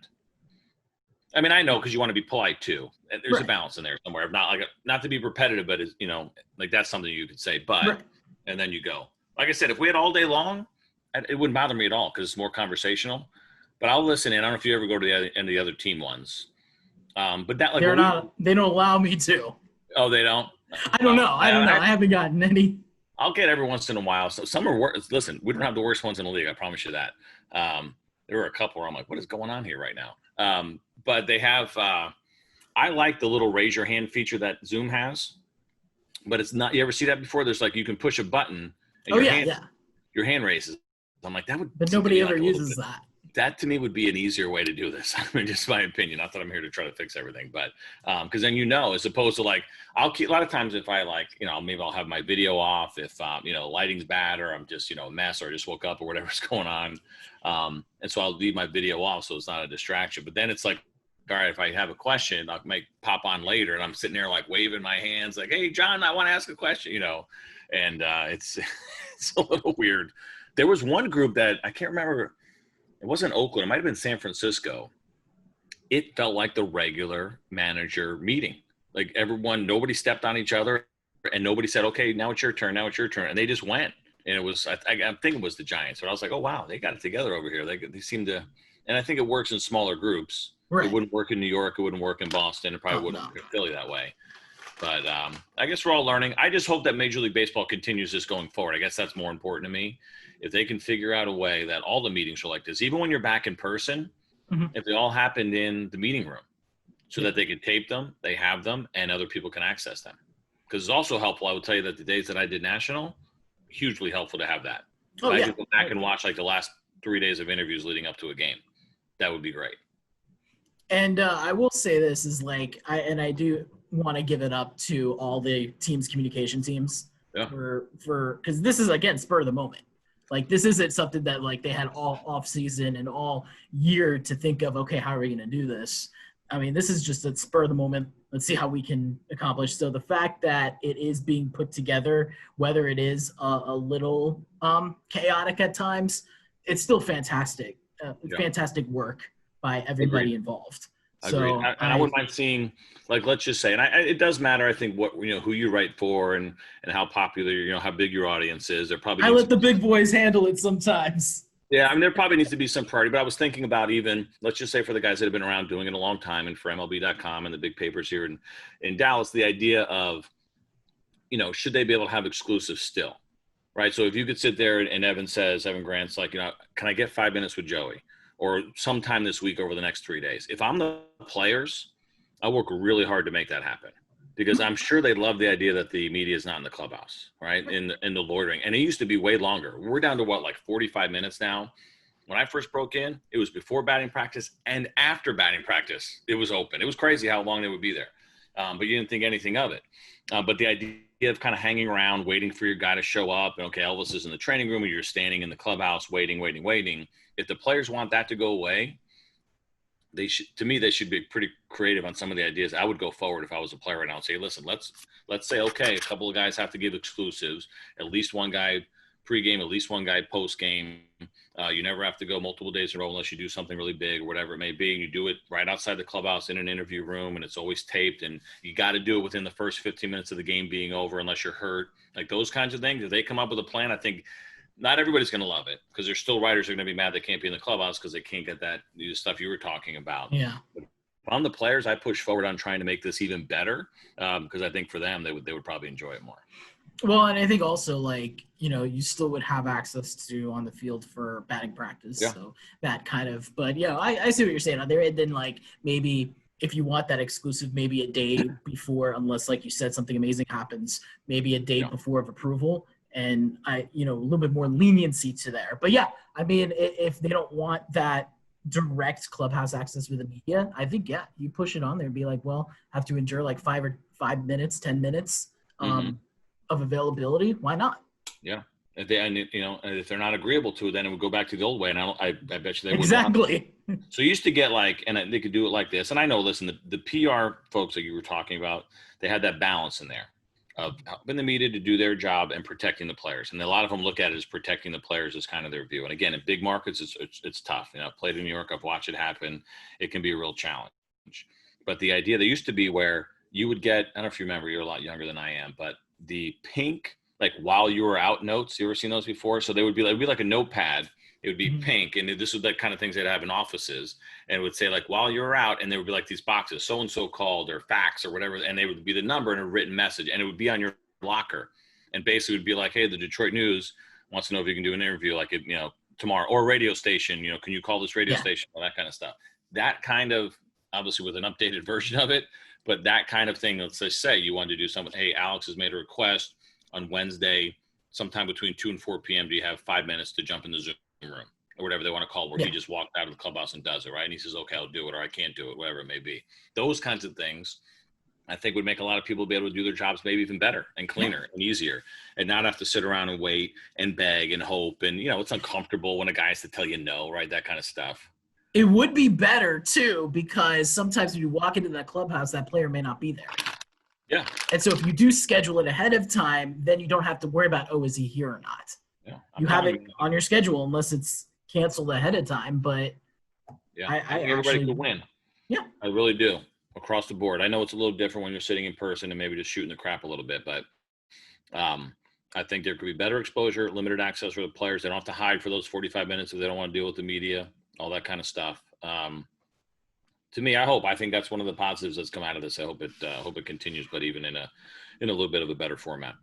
I mean, I know, because you want to be polite too. There's a balance in there somewhere. Not to be repetitive, but that's something you could say, but, and then you go. Like I said, if we had all day long, it wouldn't bother me at all because it's more conversational, but I'll listen in. I don't know if you ever go to the end of the other team ones. But that they don't allow me to. Oh, they don't? I don't know. I haven't gotten any. I'll get every once in a while. So some are worse. Listen, we don't have the worst ones in the league. I promise you that. There were a couple where I'm like, what is going on here right now? But they have, I like the little raise your hand feature that Zoom has, but it's not, you ever see that before? There's you can push a button and your hand raises. I'm like, that would, but nobody ever uses that. That to me would be an easier way to do this. I mean, just my opinion. Not that I'm here to try to fix everything, but because then as opposed to I'll keep a lot of times if I maybe I'll have my video off if lighting's bad or I'm just a mess or I just woke up or whatever's going on, and so I'll leave my video off so it's not a distraction. But then it's like, all right, if I have a question, I might pop on later, and I'm sitting there waving my hands like, hey, John, I want to ask a question, and it's it's a little weird. There was one group that I can't remember. It wasn't Oakland. It might have been San Francisco. It felt like the regular manager meeting. Like nobody stepped on each other and nobody said, okay, now it's your turn. Now it's your turn. And they just went. And it was, I think it was the Giants, but I was like, oh, wow, they got it together over here. They seem to, and I think it works in smaller groups. Right. It wouldn't work in New York. It wouldn't work in Boston. It probably wouldn't work in Philly that way. But I guess we're all learning. I just hope that Major League Baseball continues this going forward. I guess that's more important to me. If they can figure out a way that all the meetings are like this, even when you're back in person, if they all happened in the meeting room so that they could tape them, they have them, and other people can access them. Because it's also helpful. I would tell you that the days that I did national, hugely helpful to have that. I could go back and watch the last 3 days of interviews leading up to a game. That would be great. And I will say this is I do want to give it up to all the teams, communication teams because this is, again, spur of the moment. This isn't something that they had all off season and all year to think of, okay, how are we going to do this? I mean, this is just a spur of the moment. Let's see how we can accomplish. So the fact that it is being put together, whether it is a little chaotic at times, it's still fantastic. Fantastic work by everybody involved. So I wouldn't mind seeing, let's just say, and it does matter, I think, what who you write for and how popular, how big your audience is. There probably I let the big boys handle it sometimes. Yeah, I mean, there probably needs to be some priority, but I was thinking about even, let's just say for the guys that have been around doing it a long time and for MLB.com and the big papers here in Dallas, the idea of, should they be able to have exclusives still, right? So if you could sit there and Evan Grant's can I get 5 minutes with Joey? Or sometime this week over the next 3 days. If I'm the players, I work really hard to make that happen because I'm sure they love the idea that the media is not in the clubhouse, right? In the loitering. And it used to be way longer. We're down to 45 minutes now. when I first broke in, it was before batting practice and after batting practice. It was open. It was crazy how long they would be there. But you didn't think anything of it. But the idea of kind of hanging around, waiting for your guy to show up, and okay, Elvis is in the training room, and you're standing in the clubhouse waiting. If the players want that to go away, they should be pretty creative on some of the ideas. I would go forward if I was a player right now and say, listen, let's say, okay, a couple of guys have to give exclusives, at least one guy pregame, at least one guy postgame. You never have to go multiple days in a row unless you do something really big or whatever it may be. And you do it right outside the clubhouse in an interview room, and it's always taped. And you got to do it within the first 15 minutes of the game being over, unless you're hurt. Like those kinds of things. If they come up with a plan, I think not everybody's going to love it, because there's still writers who are going to be mad they can't be in the clubhouse because they can't get that stuff you were talking about. Yeah. But on the players, I push forward on trying to make this even better, because I think for them, they would probably enjoy it more. Well, and I think also, like, you still would have access to on the field for batting practice. Yeah. So that kind of, but I see what you're saying on there. And then, like, maybe if you want that exclusive, maybe a day before, unless, like you said, something amazing happens, maybe a day before of approval. And a little bit more leniency to there. But yeah, I mean, if they don't want that direct clubhouse access with the media, I think, you push it on there and be like, well, have to endure like 5 minutes, 10 minutes, of availability. Why not? Yeah. If if they're not agreeable to it, then it would go back to the old way. And I bet you they would. Exactly. So you used to get they could do it like this. And I know, listen, the PR folks that you were talking about, they had that balance in there of helping the media to do their job and protecting the players. And a lot of them look at it as protecting the players as kind of their view. And again, in big markets, it's tough. I've played in New York. I've watched it happen. It can be a real challenge. But the idea, there used to be where you would get, I don't know if you remember, you're a lot younger than I am, but the pink, like while you were out notes, you ever seen those before? So they would be like, it'd be like a notepad. It would be pink. And this was the kind of things they'd have in offices. And it would say like, while you're out, and there would be like these boxes, so-and-so called or fax or whatever. And they would be the number and a written message, and it would be on your locker. And basically it would be like, hey, the Detroit News wants to know if you can do an interview like, tomorrow, or a radio station, can you call this radio station? All that kind of stuff. That kind of, obviously with an updated version of it, but that kind of thing, let's just say you wanted to do something. Hey, Alex has made a request on Wednesday, sometime between 2 and 4 p.m. Do you have 5 minutes to jump in the Zoom room or whatever they want to call it, where he just walked out of the clubhouse and does it, right? And he says, okay, I'll do it, or I can't do it, whatever it may be. Those kinds of things, I think, would make a lot of people be able to do their jobs maybe even better and cleaner and easier, and not have to sit around and wait and beg and hope. And, it's uncomfortable when a guy has to tell you no, right? That kind of stuff. It would be better, too, because sometimes when you walk into that clubhouse, that player may not be there. Yeah. And so if you do schedule it ahead of time, then you don't have to worry about, is he here or not? Yeah. You have it on your schedule unless it's canceled ahead of time. But I think everybody could win. Yeah. I really do, across the board. I know it's a little different when you're sitting in person and maybe just shooting the crap a little bit, but I think there could be better exposure, limited access for the players. They don't have to hide for those 45 minutes if they don't want to deal with the media, all that kind of stuff. To me, I think that's one of the positives that's come out of this. I hope it continues, but even in a little bit of a better format.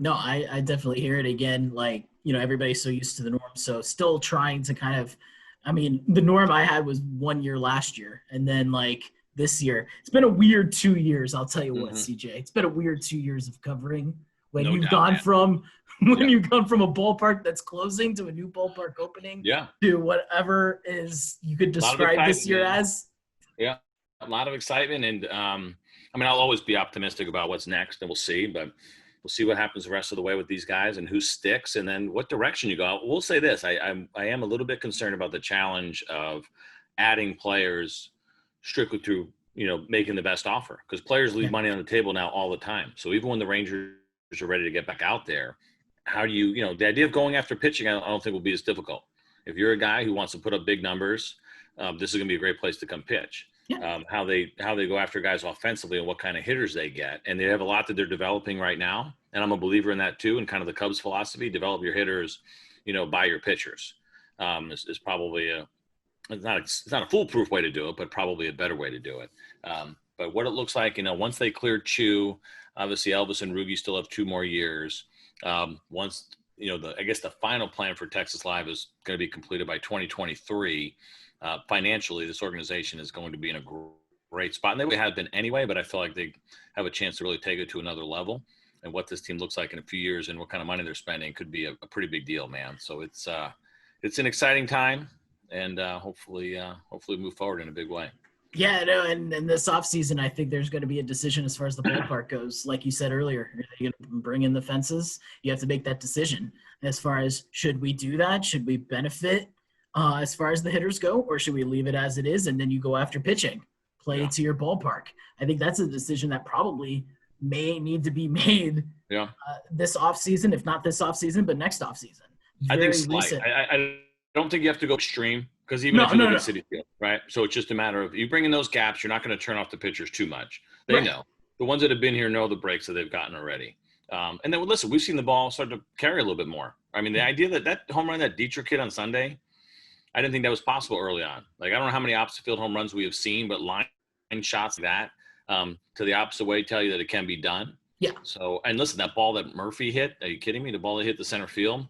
No, I definitely hear it again. Like, everybody's so used to the norm. So still trying to kind of, the norm I had was 1 year last year. And then like this year, it's been a weird 2 years. I'll tell you what, CJ, it's been a weird 2 years of covering when you've gone from a ballpark that's closing to a new ballpark opening to whatever is you could describe this year as. Yeah, a lot of excitement. And I'll always be optimistic about what's next, and we'll see. But we'll see what happens the rest of the way with these guys and who sticks, and then what direction you go. We'll say this. I am a little bit concerned about the challenge of adding players strictly through, making the best offer, because players leave money on the table now all the time. So even when the Rangers are ready to get back out there, how do you, the idea of going after pitching, I don't think will be as difficult. If you're a guy who wants to put up big numbers, this is going to be a great place to come pitch. How they go after guys offensively and what kind of hitters they get. And they have a lot that they're developing right now. And I'm a believer in that too. And kind of the Cubs philosophy, develop your hitters, by your pitchers. Is probably it's not a foolproof way to do it, but probably a better way to do it. But what it looks like, once they clear Chu, obviously Elvis and Rugi still have 2 more years. Once, I guess the final plan for Texas Live is going to be completed by 2023. Financially, this organization is going to be in a great spot. And they have been anyway, but I feel like they have a chance to really take it to another level. And what this team looks like in a few years and what kind of money they're spending could be a pretty big deal, man. So it's it's an exciting time, and hopefully move forward in a big way. Yeah, no, and this offseason, I think there's going to be a decision as far as the ballpark goes. Like you said earlier, are they going to bring in the fences? You have to make that decision as far as should we do that? Should we benefit as far as the hitters go, or should we leave it as it is and then you go after pitching, play to your ballpark? I think that's a decision that probably may need to be made this offseason, if not this offseason, but next offseason. I think slight. I don't think you have to go extreme. Because even if you look at City Field, right? So it's just a matter of you bring in those gaps. You're not going to turn off the pitchers too much. They know. The ones that have been here know the breaks that they've gotten already. And then, listen, we've seen the ball start to carry a little bit more. I mean, the idea that home run, that Dietrich hit on Sunday, I didn't think that was possible early on. Like, I don't know how many opposite field home runs we have seen, but line shots like that to the opposite way tell you that it can be done. Yeah. So, and listen, that ball that Murphy hit, are you kidding me? The ball that hit the center field,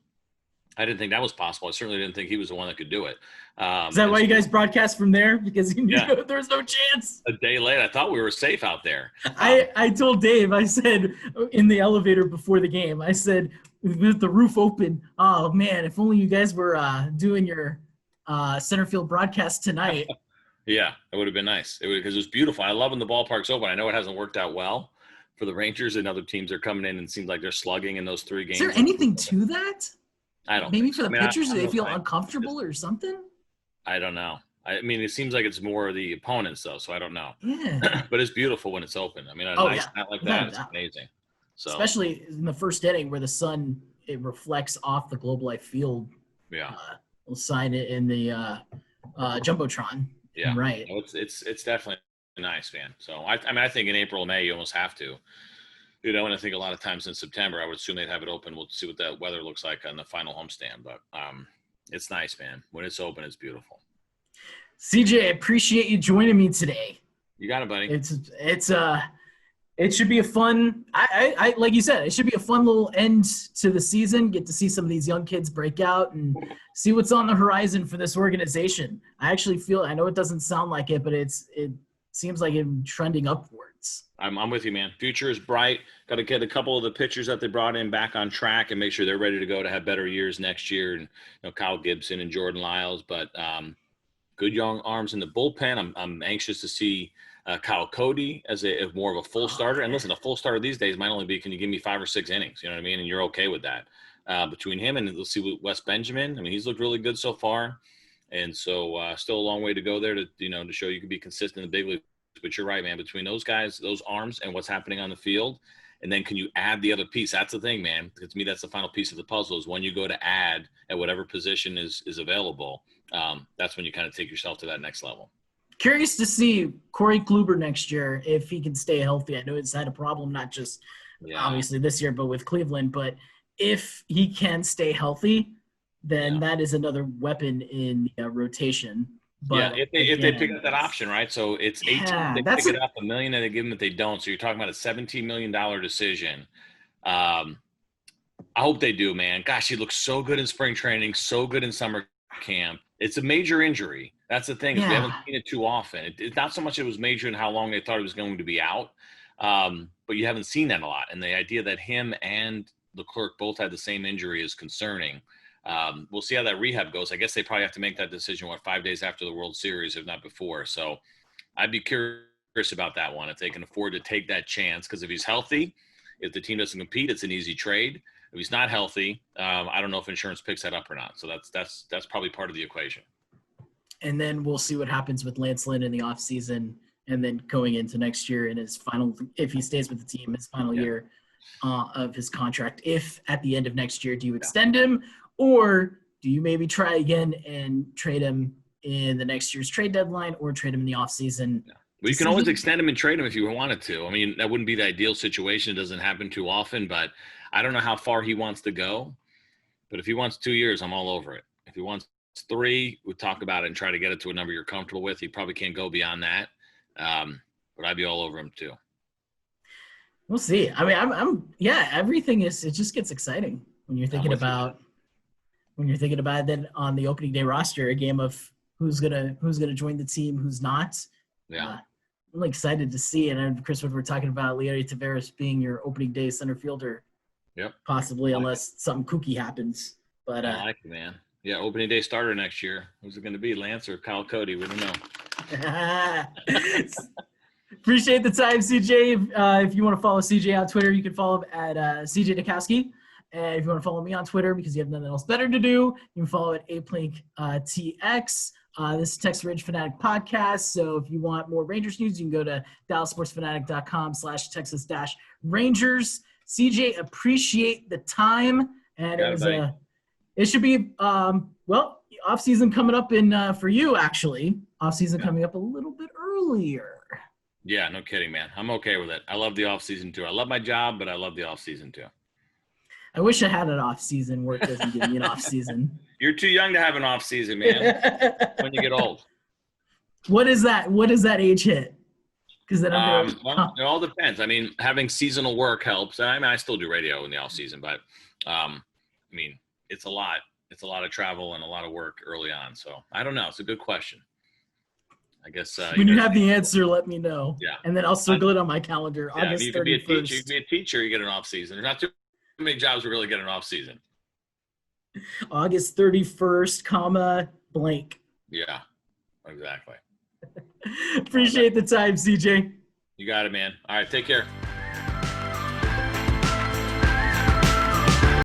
I didn't think that was possible. I certainly didn't think he was the one that could do it. Is that why you guys broadcast from there? Because you knew there was no chance. A day late, I thought we were safe out there. I told Dave, I said in the elevator before the game, I said, with the roof open, oh, man, if only you guys were doing your center field broadcast tonight. Yeah, it would have been nice. Because it was beautiful. I love when the ballpark's open. I know it hasn't worked out well for the Rangers, and other teams are coming in and it seems like they're slugging in those 3 games. Is there anything to that? I don't Maybe think for so. the pitchers, do they feel uncomfortable or something? I don't know. I mean, it seems like it's more the opponents, though, so I don't know. Yeah. But it's beautiful when it's open. I mean, a nice night like that is amazing. So, especially in the first inning where the sun, it reflects off the Globe Life Field. Yeah. We'll sign it in the Jumbotron. Yeah. Right. No, it's definitely nice, man. So, I mean, I think in April, May, you almost have to. And I think a lot of times in September, I would assume they'd have it open. We'll see what that weather looks like on the final homestand. But it's nice, man. When it's open, it's beautiful. CJ, I appreciate you joining me today. You got it, buddy. It should be a fun. I like you said, it should be a fun little end to the season. Get to see some of these young kids break out and see what's on the horizon for this organization. I actually feel. I know it doesn't sound like it, but it seems like it's trending upwards. I'm with you, man. Future is bright. Got to get a couple of the pitchers that they brought in back on track and make sure they're ready to go to have better years next year. And Kyle Gibson and Jordan Lyles, but good young arms in the bullpen. I'm anxious to see Kyle Cody as more of a full starter. And listen, a full starter these days might only be, can you give me 5 or 6 innings? You know what I mean? And you're okay with that. Between him and let's see what Wes Benjamin. I mean, he's looked really good so far, and so still a long way to go there to to show you can be consistent in the big league. But you're right, man. Between those guys, those arms, and what's happening on the field, and then can you add the other piece? That's the thing, man. To me, that's the final piece of the puzzle is when you go to add at whatever position is available. That's when you kind of take yourself to that next level. Curious to see Corey Kluber next year if he can stay healthy. I know he's had a problem, not just obviously this year, but with Cleveland. But if he can stay healthy, then that is another weapon in rotation. But if they pick up that option, right? So it's 18. They pick it up $1 million, and they give them that they don't. So you're talking about a $17 million decision. I hope they do, man. Gosh, he looks so good in spring training, so good in summer camp. It's a major injury. That's the thing. We haven't seen it too often. It's not so much it was major in how long they thought it was going to be out, but you haven't seen that a lot. And the idea that him and Leclerc both had the same injury is concerning. We'll see how that rehab goes. I guess they probably have to make that decision, 5 days after the World Series, if not before. So I'd be curious about that one, if they can afford to take that chance. Because if he's healthy, if the team doesn't compete, it's an easy trade. If he's not healthy, I don't know if insurance picks that up or not. So that's probably part of the equation. And then we'll see what happens with Lance Lynn in the offseason, and then going into next year in his final, if he stays with the team, his final year of his contract. If at the end of next year, do you extend him, or do you maybe try again and trade him in the next year's trade deadline, or trade him in the offseason? Yeah. Well, you can always extend him and trade him if you wanted to. I mean, that wouldn't be the ideal situation. It doesn't happen too often, but I don't know how far he wants to go. But if he wants 2 years, I'm all over it. If he wants 3, we'll talk about it and try to get it to a number you're comfortable with. He probably can't go beyond that. But I'd be all over him too. We'll see. I mean, everything it just gets exciting when you're thinking about then on the opening day roster, a game of who's gonna join the team, who's not. Yeah. I'm excited to see. And Chris, when we're talking about Leody Taveras being your opening day center fielder. Yep. Possibly, unless something kooky happens. But I like it, man. Yeah, opening day starter next year. Who's it going to be, Lance or Kyle Cody? We don't know. Appreciate the time, CJ. If you want to follow CJ on Twitter, you can follow him at CJ Nitkowski. And if you want to follow me on Twitter because you have nothing else better to do, you can follow at APLink TX. This is Texas Rangers Fanatic podcast. So if you want more Rangers news, you can go to DallasSportsFanatic.com/Texas-Rangers. CJ, appreciate the time. And it should be, off season coming up for you, actually. Off season coming up a little bit earlier. Yeah, no kidding, man. I'm okay with it. I love the off season too. I love my job, but I love the off season too. I wish I had an off season. Work doesn't give me an off season. You're too young to have an off season, man. When you get old. What is that? What does that age hit? Because then well, it all depends. I mean, having seasonal work helps. I mean, I still do radio in the off season, but I mean, it's a lot. It's a lot of travel and a lot of work early on. So I don't know. It's a good question. I guess when you have the answer, let me know. Yeah, and then I'll circle it on my calendar. Yeah, August you could be a teacher. You 31st. could be a teacher. You get an off season. There's not too many jobs that really get an off season. August 31st, blank. Yeah, exactly. Appreciate the time, CJ. You got it, man. All right, take care.